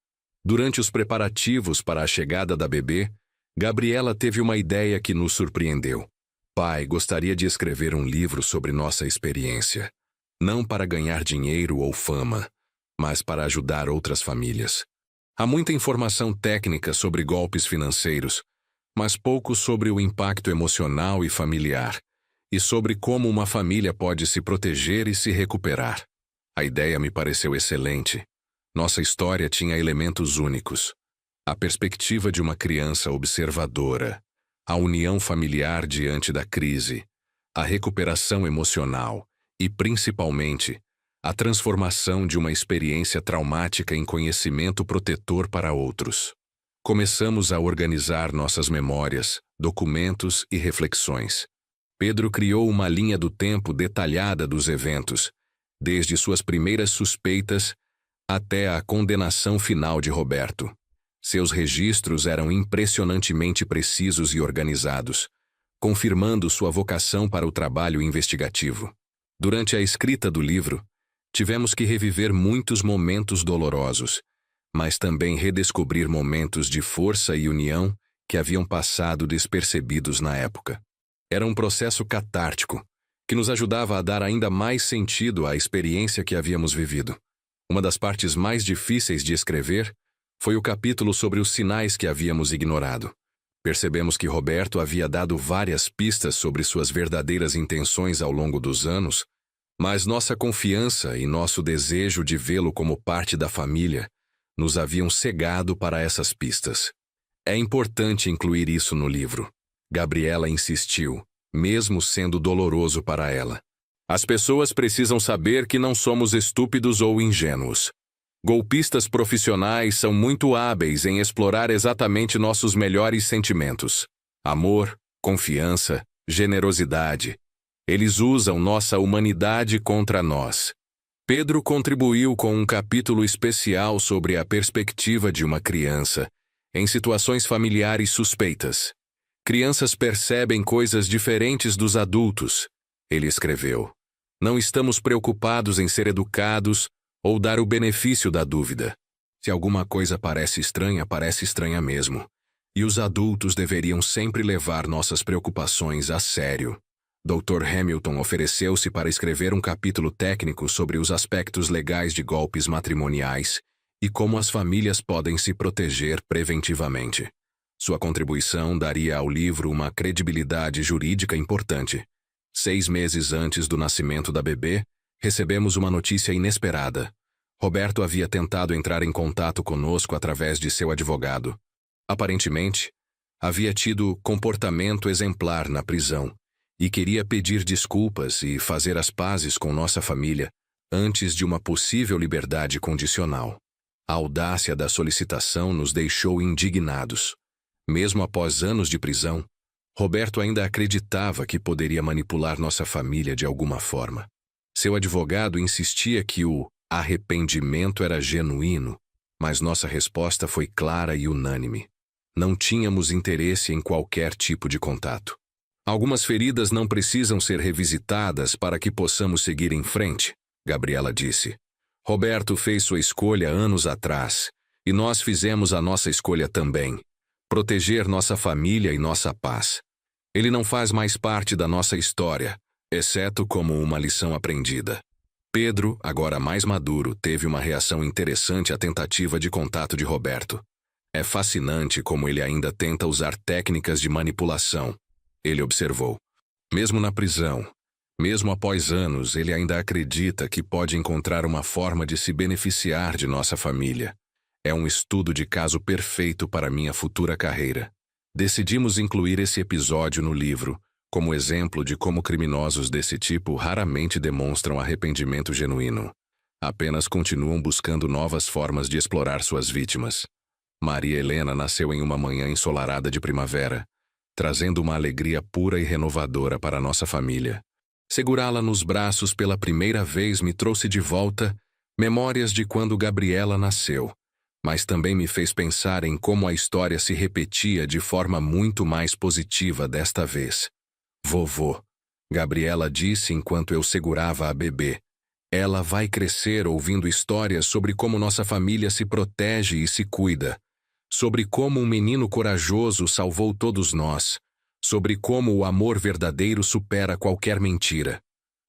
[SPEAKER 1] Durante os preparativos para a chegada da bebê, Gabriela teve uma ideia que nos surpreendeu. Pai, gostaria de escrever um livro sobre nossa experiência, não para ganhar dinheiro ou fama, mas para ajudar outras famílias. Há muita informação técnica sobre golpes financeiros, mas pouco sobre o impacto emocional e familiar, e sobre como uma família pode se proteger e se recuperar. A ideia me pareceu excelente. Nossa história tinha elementos únicos. A perspectiva de uma criança observadora, a união familiar diante da crise, a recuperação emocional e, principalmente, a transformação de uma experiência traumática em conhecimento protetor para outros. Começamos a organizar nossas memórias, documentos e reflexões. Pedro criou uma linha do tempo detalhada dos eventos, desde suas primeiras suspeitas até a condenação final de Roberto. Seus registros eram impressionantemente precisos e organizados, confirmando sua vocação para o trabalho investigativo. Durante a escrita do livro, tivemos que reviver muitos momentos dolorosos, mas também redescobrir momentos de força e união que haviam passado despercebidos na época. Era um processo catártico, que nos ajudava a dar ainda mais sentido à experiência que havíamos vivido. Uma das partes mais difíceis de escrever foi o capítulo sobre os sinais que havíamos ignorado. Percebemos que Roberto havia dado várias pistas sobre suas verdadeiras intenções ao longo dos anos, mas nossa confiança e nosso desejo de vê-lo como parte da família nos haviam cegado para essas pistas. É importante incluir isso no livro. Gabriela insistiu, mesmo sendo doloroso para ela. As pessoas precisam saber que não somos estúpidos ou ingênuos. Golpistas profissionais são muito hábeis em explorar exatamente nossos melhores sentimentos. Amor, confiança, generosidade. Eles usam nossa humanidade contra nós. Pedro contribuiu com um capítulo especial sobre a perspectiva de uma criança em situações familiares suspeitas. Crianças percebem coisas diferentes dos adultos, ele escreveu. Não estamos preocupados em ser educados ou dar o benefício da dúvida. Se alguma coisa parece estranha mesmo. E os adultos deveriam sempre levar nossas preocupações a sério. Dr. Hamilton ofereceu-se para escrever um capítulo técnico sobre os aspectos legais de golpes matrimoniais e como as famílias podem se proteger preventivamente. Sua contribuição daria ao livro uma credibilidade jurídica importante. 6 meses antes do nascimento da bebê, recebemos uma notícia inesperada. Roberto havia tentado entrar em contato conosco através de seu advogado. Aparentemente, havia tido comportamento exemplar na prisão e queria pedir desculpas e fazer as pazes com nossa família antes de uma possível liberdade condicional. A audácia da solicitação nos deixou indignados. Mesmo após anos de prisão, Roberto ainda acreditava que poderia manipular nossa família de alguma forma. Seu advogado insistia que o arrependimento era genuíno, mas nossa resposta foi clara e unânime. Não tínhamos interesse em qualquer tipo de contato. Algumas feridas não precisam ser revisitadas para que possamos seguir em frente, Gabriela disse. Roberto fez sua escolha anos atrás, e nós fizemos a nossa escolha também. Proteger nossa família e nossa paz. Ele não faz mais parte da nossa história, exceto como uma lição aprendida. Pedro, agora mais maduro, teve uma reação interessante à tentativa de contato de Roberto. É fascinante como ele ainda tenta usar técnicas de manipulação. Ele observou. Mesmo na prisão, mesmo após anos, ele ainda acredita que pode encontrar uma forma de se beneficiar de nossa família. É um estudo de caso perfeito para minha futura carreira. Decidimos incluir esse episódio no livro, como exemplo de como criminosos desse tipo raramente demonstram arrependimento genuíno. Apenas continuam buscando novas formas de explorar suas vítimas. Maria Helena nasceu em uma manhã ensolarada de primavera, trazendo uma alegria pura e renovadora para nossa família. Segurá-la nos braços pela primeira vez me trouxe de volta memórias de quando Gabriela nasceu, mas também me fez pensar em como a história se repetia de forma muito mais positiva desta vez. Vovô, Gabriela disse enquanto eu segurava a bebê. Ela vai crescer ouvindo histórias sobre como nossa família se protege e se cuida. Sobre como um menino corajoso salvou todos nós. Sobre como o amor verdadeiro supera qualquer mentira.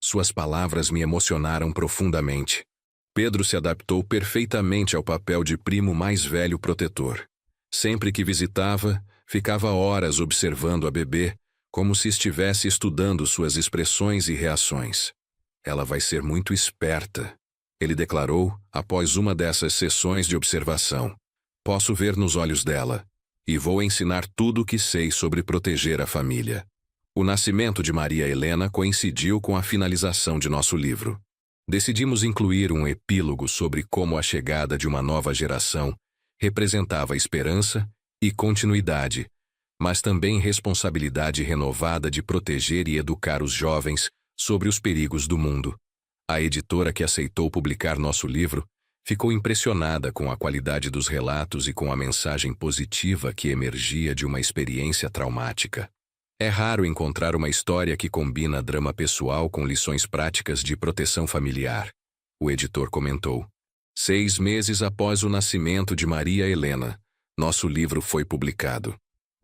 [SPEAKER 1] Suas palavras me emocionaram profundamente. Pedro se adaptou perfeitamente ao papel de primo mais velho protetor. Sempre que visitava, ficava horas observando a bebê, como se estivesse estudando suas expressões e reações. Ela vai ser muito esperta, ele declarou após uma dessas sessões de observação. Posso ver nos olhos dela, e vou ensinar tudo o que sei sobre proteger a família. O nascimento de Maria Helena coincidiu com a finalização de nosso livro. Decidimos incluir um epílogo sobre como a chegada de uma nova geração representava esperança e continuidade, mas também responsabilidade renovada de proteger e educar os jovens sobre os perigos do mundo. A editora que aceitou publicar nosso livro ficou impressionada com a qualidade dos relatos e com a mensagem positiva que emergia de uma experiência traumática. É raro encontrar uma história que combina drama pessoal com lições práticas de proteção familiar, o editor comentou. 6 meses após o nascimento de Maria Helena, nosso livro foi publicado.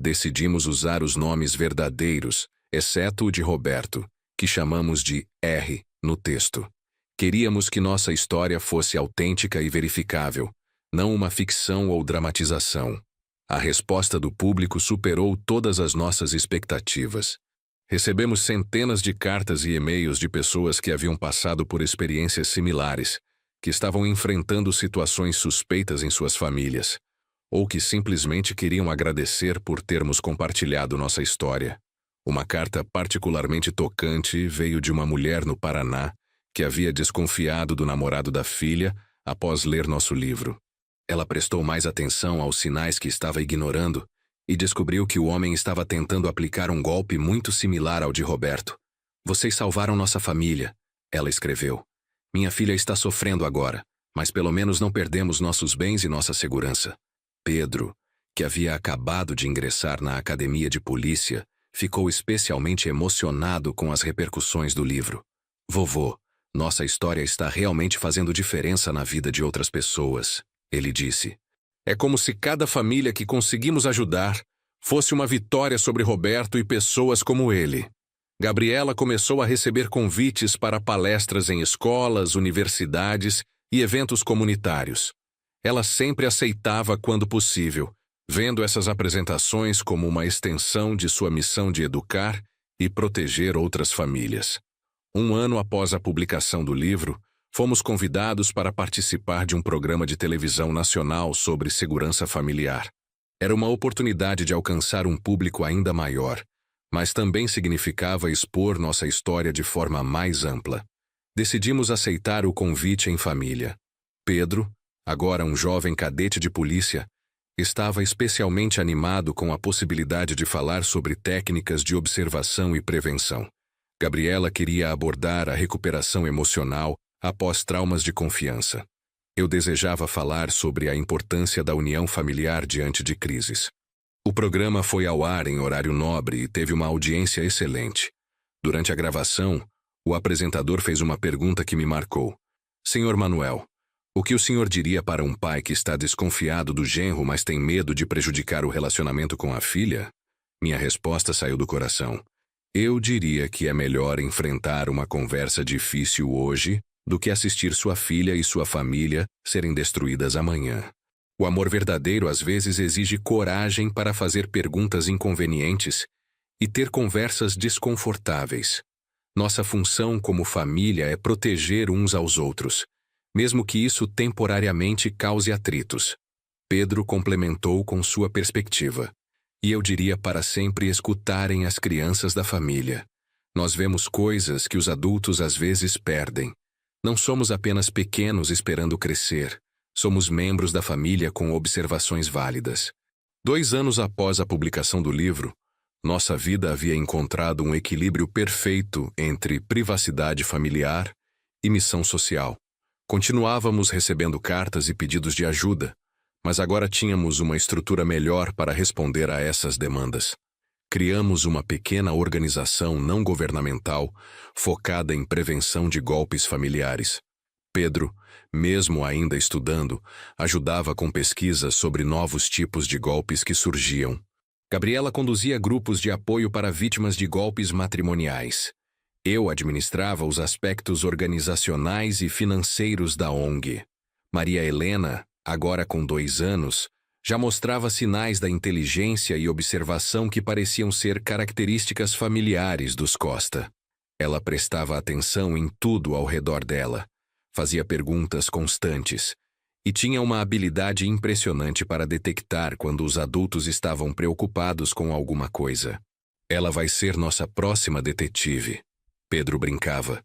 [SPEAKER 1] Decidimos usar os nomes verdadeiros, exceto o de Roberto, que chamamos de R, no texto. Queríamos que nossa história fosse autêntica e verificável, não uma ficção ou dramatização. A resposta do público superou todas as nossas expectativas. Recebemos centenas de cartas e e-mails de pessoas que haviam passado por experiências similares, que estavam enfrentando situações suspeitas em suas famílias, ou que simplesmente queriam agradecer por termos compartilhado nossa história. Uma carta particularmente tocante veio de uma mulher no Paraná que havia desconfiado do namorado da filha após ler nosso livro. Ela prestou mais atenção aos sinais que estava ignorando e descobriu que o homem estava tentando aplicar um golpe muito similar ao de Roberto. Vocês salvaram nossa família, ela escreveu. Minha filha está sofrendo agora, mas pelo menos não perdemos nossos bens e nossa segurança. Pedro, que havia acabado de ingressar na academia de polícia, ficou especialmente emocionado com as repercussões do livro. Vovô, nossa história está realmente fazendo diferença na vida de outras pessoas, ele disse. É como se cada família que conseguimos ajudar fosse uma vitória sobre Roberto e pessoas como ele. Gabriela começou a receber convites para palestras em escolas, universidades e eventos comunitários. Ela sempre aceitava quando possível, vendo essas apresentações como uma extensão de sua missão de educar e proteger outras famílias. Um ano após a publicação do livro, fomos convidados para participar de um programa de televisão nacional sobre segurança familiar. Era uma oportunidade de alcançar um público ainda maior, mas também significava expor nossa história de forma mais ampla. Decidimos aceitar o convite em família. Pedro, agora um jovem cadete de polícia, estava especialmente animado com a possibilidade de falar sobre técnicas de observação e prevenção. Gabriela queria abordar a recuperação emocional após traumas de confiança. Eu desejava falar sobre a importância da união familiar diante de crises. O programa foi ao ar em horário nobre e teve uma audiência excelente. Durante a gravação, o apresentador fez uma pergunta que me marcou. Senhor Manuel, o que o senhor diria para um pai que está desconfiado do genro, mas tem medo de prejudicar o relacionamento com a filha? Minha resposta saiu do coração. Eu diria que é melhor enfrentar uma conversa difícil hoje do que assistir sua filha e sua família serem destruídas amanhã. O amor verdadeiro às vezes exige coragem para fazer perguntas inconvenientes e ter conversas desconfortáveis. Nossa função como família é proteger uns aos outros, mesmo que isso temporariamente cause atritos. Pedro complementou com sua perspectiva. E eu diria para sempre escutarem as crianças da família. Nós vemos coisas que os adultos às vezes perdem. Não somos apenas pequenos esperando crescer. Somos membros da família com observações válidas. 2 anos após a publicação do livro, nossa vida havia encontrado um equilíbrio perfeito entre privacidade familiar e missão social. Continuávamos recebendo cartas e pedidos de ajuda, mas agora tínhamos uma estrutura melhor para responder a essas demandas. Criamos uma pequena organização não governamental focada em prevenção de golpes familiares. Pedro, mesmo ainda estudando, ajudava com pesquisas sobre novos tipos de golpes que surgiam. Gabriela conduzia grupos de apoio para vítimas de golpes matrimoniais. Eu administrava os aspectos organizacionais e financeiros da ONG. Maria Helena, agora com 2 anos, já mostrava sinais da inteligência e observação que pareciam ser características familiares dos Costa. Ela prestava atenção em tudo ao redor dela, fazia perguntas constantes e tinha uma habilidade impressionante para detectar quando os adultos estavam preocupados com alguma coisa. Ela vai ser nossa próxima detetive. Pedro brincava,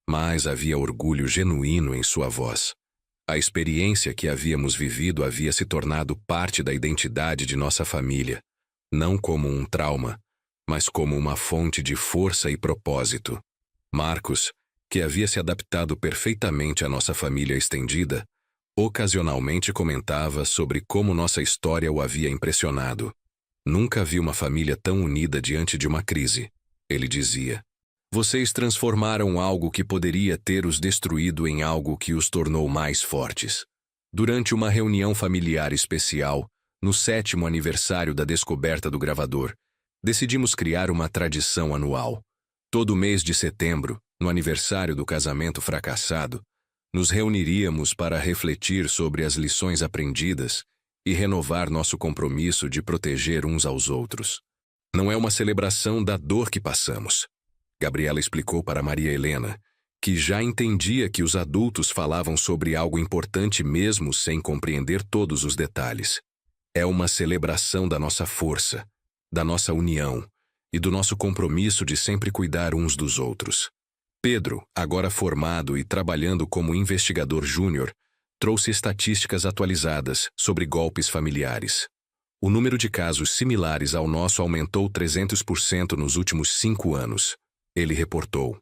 [SPEAKER 1] mas havia orgulho genuíno em sua voz. A experiência que havíamos vivido havia se tornado parte da identidade de nossa família, não como um trauma, mas como uma fonte de força e propósito. Marcos, que havia se adaptado perfeitamente à nossa família estendida, ocasionalmente comentava sobre como nossa história o havia impressionado. Nunca vi uma família tão unida diante de uma crise, ele dizia. Vocês transformaram algo que poderia ter os destruído em algo que os tornou mais fortes. Durante uma reunião familiar especial, no 7º aniversário da descoberta do gravador, decidimos criar uma tradição anual. Todo mês de setembro, no aniversário do casamento fracassado, nos reuniríamos para refletir sobre as lições aprendidas e renovar nosso compromisso de proteger uns aos outros. Não é uma celebração da dor que passamos. Gabriela explicou para Maria Helena, que já entendia que os adultos falavam sobre algo importante mesmo sem compreender todos os detalhes. É uma celebração da nossa força, da nossa união e do nosso compromisso de sempre cuidar uns dos outros. Pedro, agora formado e trabalhando como investigador júnior, trouxe estatísticas atualizadas sobre golpes familiares. O número de casos similares ao nosso aumentou 300% nos últimos 5 anos. Ele reportou.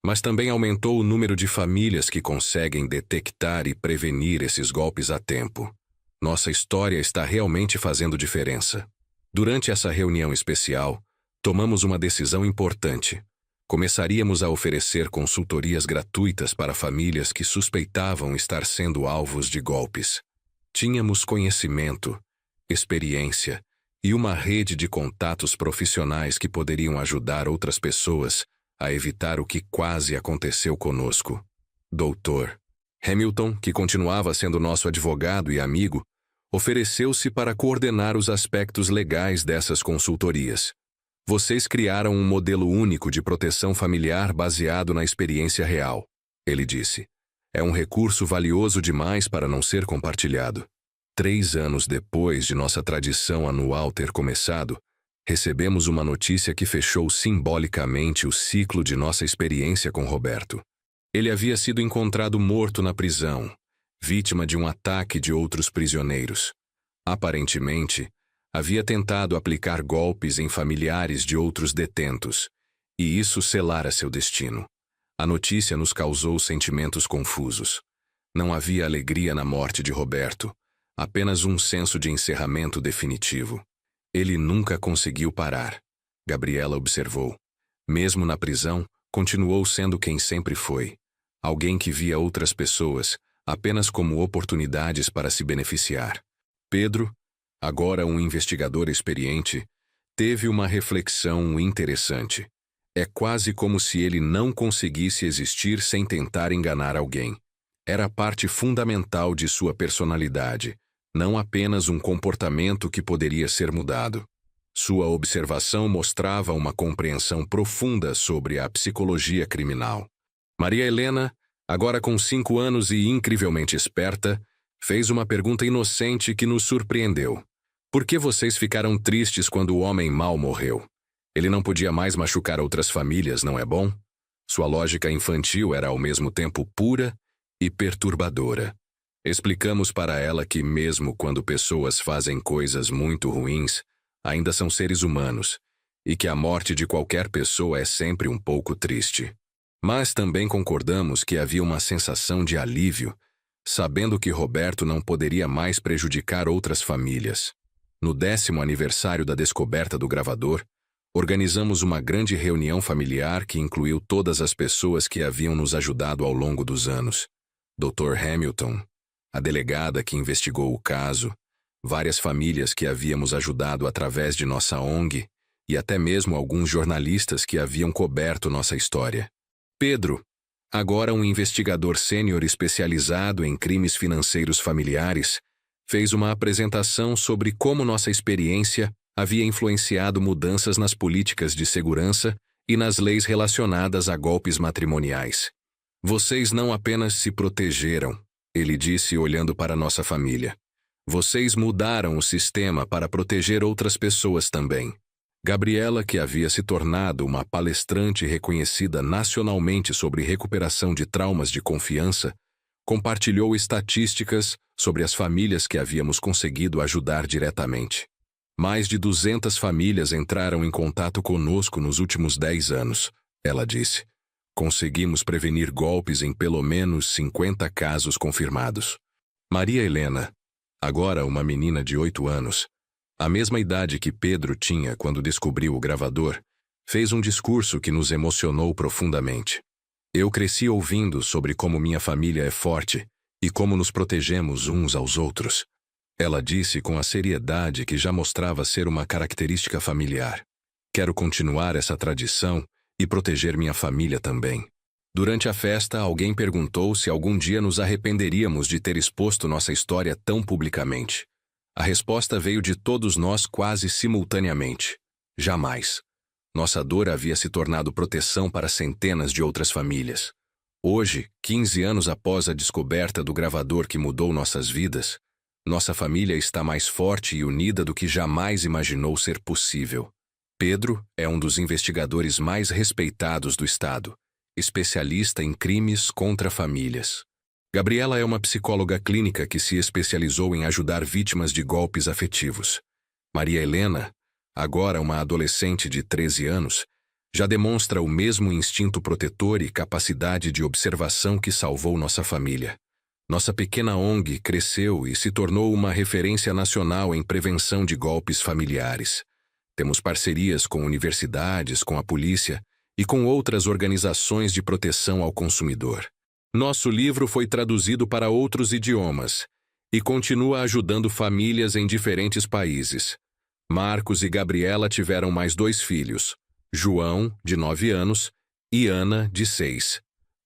[SPEAKER 1] Mas também aumentou o número de famílias que conseguem detectar e prevenir esses golpes a tempo. Nossa história está realmente fazendo diferença. Durante essa reunião especial, tomamos uma decisão importante. Começaríamos a oferecer consultorias gratuitas para famílias que suspeitavam estar sendo alvos de golpes. Tínhamos conhecimento, experiência e uma rede de contatos profissionais que poderiam ajudar outras pessoas a evitar o que quase aconteceu conosco. Dr. Hamilton, que continuava sendo nosso advogado e amigo, ofereceu-se para coordenar os aspectos legais dessas consultorias. Vocês criaram um modelo único de proteção familiar baseado na experiência real, ele disse. É um recurso valioso demais para não ser compartilhado. 3 anos depois de nossa tradição anual ter começado, recebemos uma notícia que fechou simbolicamente o ciclo de nossa experiência com Roberto. Ele havia sido encontrado morto na prisão, vítima de um ataque de outros prisioneiros. Aparentemente, havia tentado aplicar golpes em familiares de outros detentos, e isso selara seu destino. A notícia nos causou sentimentos confusos. Não havia alegria na morte de Roberto, apenas um senso de encerramento definitivo. Ele nunca conseguiu parar, Gabriela observou. Mesmo na prisão, continuou sendo quem sempre foi. Alguém que via outras pessoas apenas como oportunidades para se beneficiar. Pedro, agora um investigador experiente, teve uma reflexão interessante. É quase como se ele não conseguisse existir sem tentar enganar alguém. Era parte fundamental de sua personalidade, não apenas um comportamento que poderia ser mudado. Sua observação mostrava uma compreensão profunda sobre a psicologia criminal. Maria Helena, agora com 5 anos e incrivelmente esperta, fez uma pergunta inocente que nos surpreendeu. Por que vocês ficaram tristes quando o homem mau morreu? Ele não podia mais machucar outras famílias, não é bom? Sua lógica infantil era ao mesmo tempo pura e perturbadora. Explicamos para ela que mesmo quando pessoas fazem coisas muito ruins, ainda são seres humanos, e que a morte de qualquer pessoa é sempre um pouco triste. Mas também concordamos que havia uma sensação de alívio, sabendo que Roberto não poderia mais prejudicar outras famílias. No 10º aniversário da descoberta do gravador, organizamos uma grande reunião familiar que incluiu todas as pessoas que haviam nos ajudado ao longo dos anos. Dr. Hamilton, a delegada que investigou o caso, várias famílias que havíamos ajudado através de nossa ONG e até mesmo alguns jornalistas que haviam coberto nossa história. Pedro, agora um investigador sênior especializado em crimes financeiros familiares, fez uma apresentação sobre como nossa experiência havia influenciado mudanças nas políticas de segurança e nas leis relacionadas a golpes matrimoniais. Vocês não apenas se protegeram, ele disse olhando para nossa família. Vocês mudaram o sistema para proteger outras pessoas também. Gabriela, que havia se tornado uma palestrante reconhecida nacionalmente sobre recuperação de traumas de confiança, compartilhou estatísticas sobre as famílias que havíamos conseguido ajudar diretamente. Mais de 200 famílias entraram em contato conosco nos últimos 10 anos, ela disse. Conseguimos prevenir golpes em pelo menos 50 casos confirmados. Maria Helena, agora uma menina de 8 anos, a mesma idade que Pedro tinha quando descobriu o gravador, fez um discurso que nos emocionou profundamente. Eu cresci ouvindo sobre como minha família é forte e como nos protegemos uns aos outros. Ela disse com a seriedade que já mostrava ser uma característica familiar. Quero continuar essa tradição e proteger minha família também. Durante a festa, alguém perguntou se algum dia nos arrependeríamos de ter exposto nossa história tão publicamente. A resposta veio de todos nós quase simultaneamente. Jamais. Nossa dor havia se tornado proteção para centenas de outras famílias. Hoje, 15 anos após a descoberta do gravador que mudou nossas vidas, nossa família está mais forte e unida do que jamais imaginou ser possível. Pedro é um dos investigadores mais respeitados do Estado, especialista em crimes contra famílias. Gabriela é uma psicóloga clínica que se especializou em ajudar vítimas de golpes afetivos. Maria Helena, agora uma adolescente de 13 anos, já demonstra o mesmo instinto protetor e capacidade de observação que salvou nossa família. Nossa pequena ONG cresceu e se tornou uma referência nacional em prevenção de golpes familiares. Temos parcerias com universidades, com a polícia e com outras organizações de proteção ao consumidor. Nosso livro foi traduzido para outros idiomas e continua ajudando famílias em diferentes países. Marcos e Gabriela tiveram mais 2 filhos, João, de 9 anos, e Ana, de 6.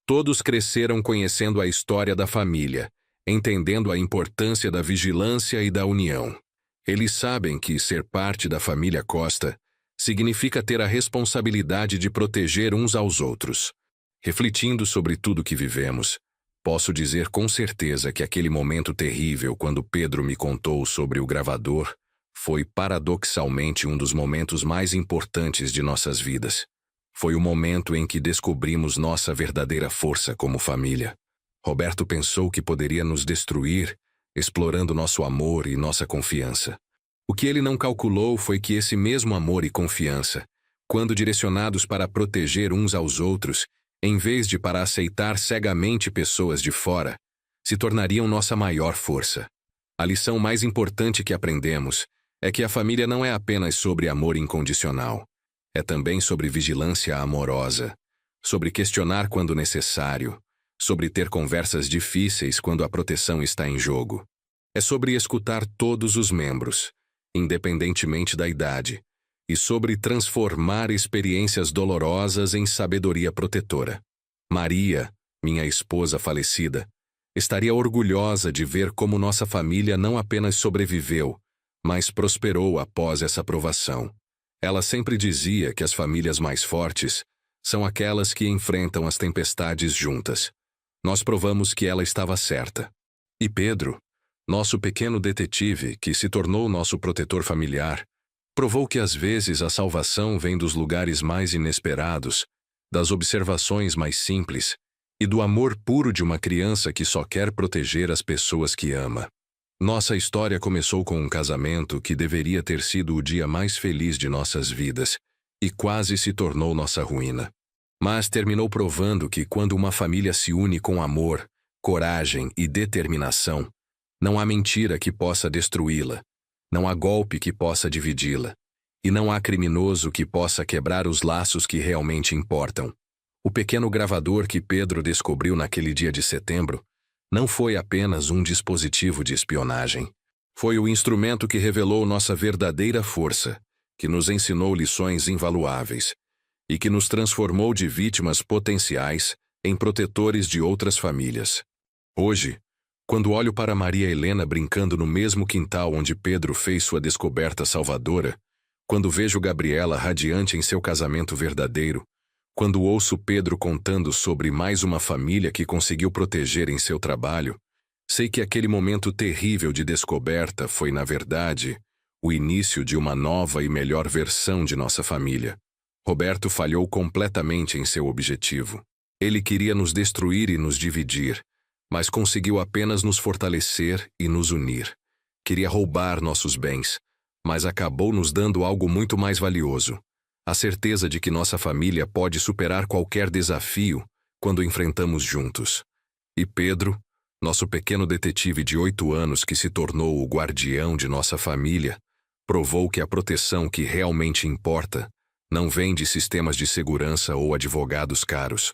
[SPEAKER 1] Todos cresceram conhecendo a história da família, entendendo a importância da vigilância e da união. Eles sabem que ser parte da família Costa significa ter a responsabilidade de proteger uns aos outros. Refletindo sobre tudo que vivemos, posso dizer com certeza que aquele momento terrível quando Pedro me contou sobre o gravador foi paradoxalmente um dos momentos mais importantes de nossas vidas. Foi o momento em que descobrimos nossa verdadeira força como família. Roberto pensou que poderia nos destruir, explorando nosso amor e nossa confiança. O que ele não calculou foi que esse mesmo amor e confiança, quando direcionados para proteger uns aos outros, em vez de para aceitar cegamente pessoas de fora, se tornariam nossa maior força. A lição mais importante que aprendemos é que a família não é apenas sobre amor incondicional. É também sobre vigilância amorosa, sobre questionar quando necessário, sobre ter conversas difíceis quando a proteção está em jogo. É sobre escutar todos os membros, independentemente da idade, e sobre transformar experiências dolorosas em sabedoria protetora. Maria, minha esposa falecida, estaria orgulhosa de ver como nossa família não apenas sobreviveu, mas prosperou após essa provação. Ela sempre dizia que as famílias mais fortes são aquelas que enfrentam as tempestades juntas. Nós provamos que ela estava certa. E Pedro, nosso pequeno detetive que se tornou nosso protetor familiar, provou que às vezes a salvação vem dos lugares mais inesperados, das observações mais simples e do amor puro de uma criança que só quer proteger as pessoas que ama. Nossa história começou com um casamento que deveria ter sido o dia mais feliz de nossas vidas e quase se tornou nossa ruína. Mas terminou provando que quando uma família se une com amor, coragem e determinação, não há mentira que possa destruí-la, não há golpe que possa dividi-la, e não há criminoso que possa quebrar os laços que realmente importam. O pequeno gravador que Pedro descobriu naquele dia de setembro não foi apenas um dispositivo de espionagem. Foi o instrumento que revelou nossa verdadeira força, que nos ensinou lições invaluáveis e que nos transformou de vítimas potenciais em protetores de outras famílias. Hoje, quando olho para Maria Helena brincando no mesmo quintal onde Pedro fez sua descoberta salvadora, quando vejo Gabriela radiante em seu casamento verdadeiro, quando ouço Pedro contando sobre mais uma família que conseguiu proteger em seu trabalho, sei que aquele momento terrível de descoberta foi, na verdade, o início de uma nova e melhor versão de nossa família. Roberto falhou completamente em seu objetivo. Ele queria nos destruir e nos dividir, mas conseguiu apenas nos fortalecer e nos unir. Queria roubar nossos bens, mas acabou nos dando algo muito mais valioso: a certeza de que nossa família pode superar qualquer desafio quando enfrentamos juntos. E Pedro, nosso pequeno detetive de 8 anos que se tornou o guardião de nossa família, provou que a proteção que realmente importa não vem de sistemas de segurança ou advogados caros.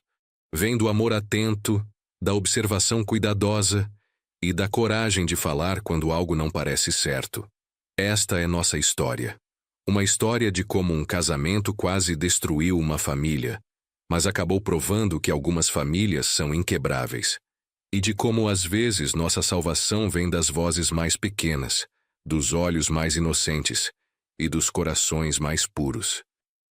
[SPEAKER 1] Vem do amor atento, da observação cuidadosa e da coragem de falar quando algo não parece certo. Esta é nossa história. Uma história de como um casamento quase destruiu uma família, mas acabou provando que algumas famílias são inquebráveis. E de como às vezes nossa salvação vem das vozes mais pequenas, dos olhos mais inocentes e dos corações mais puros.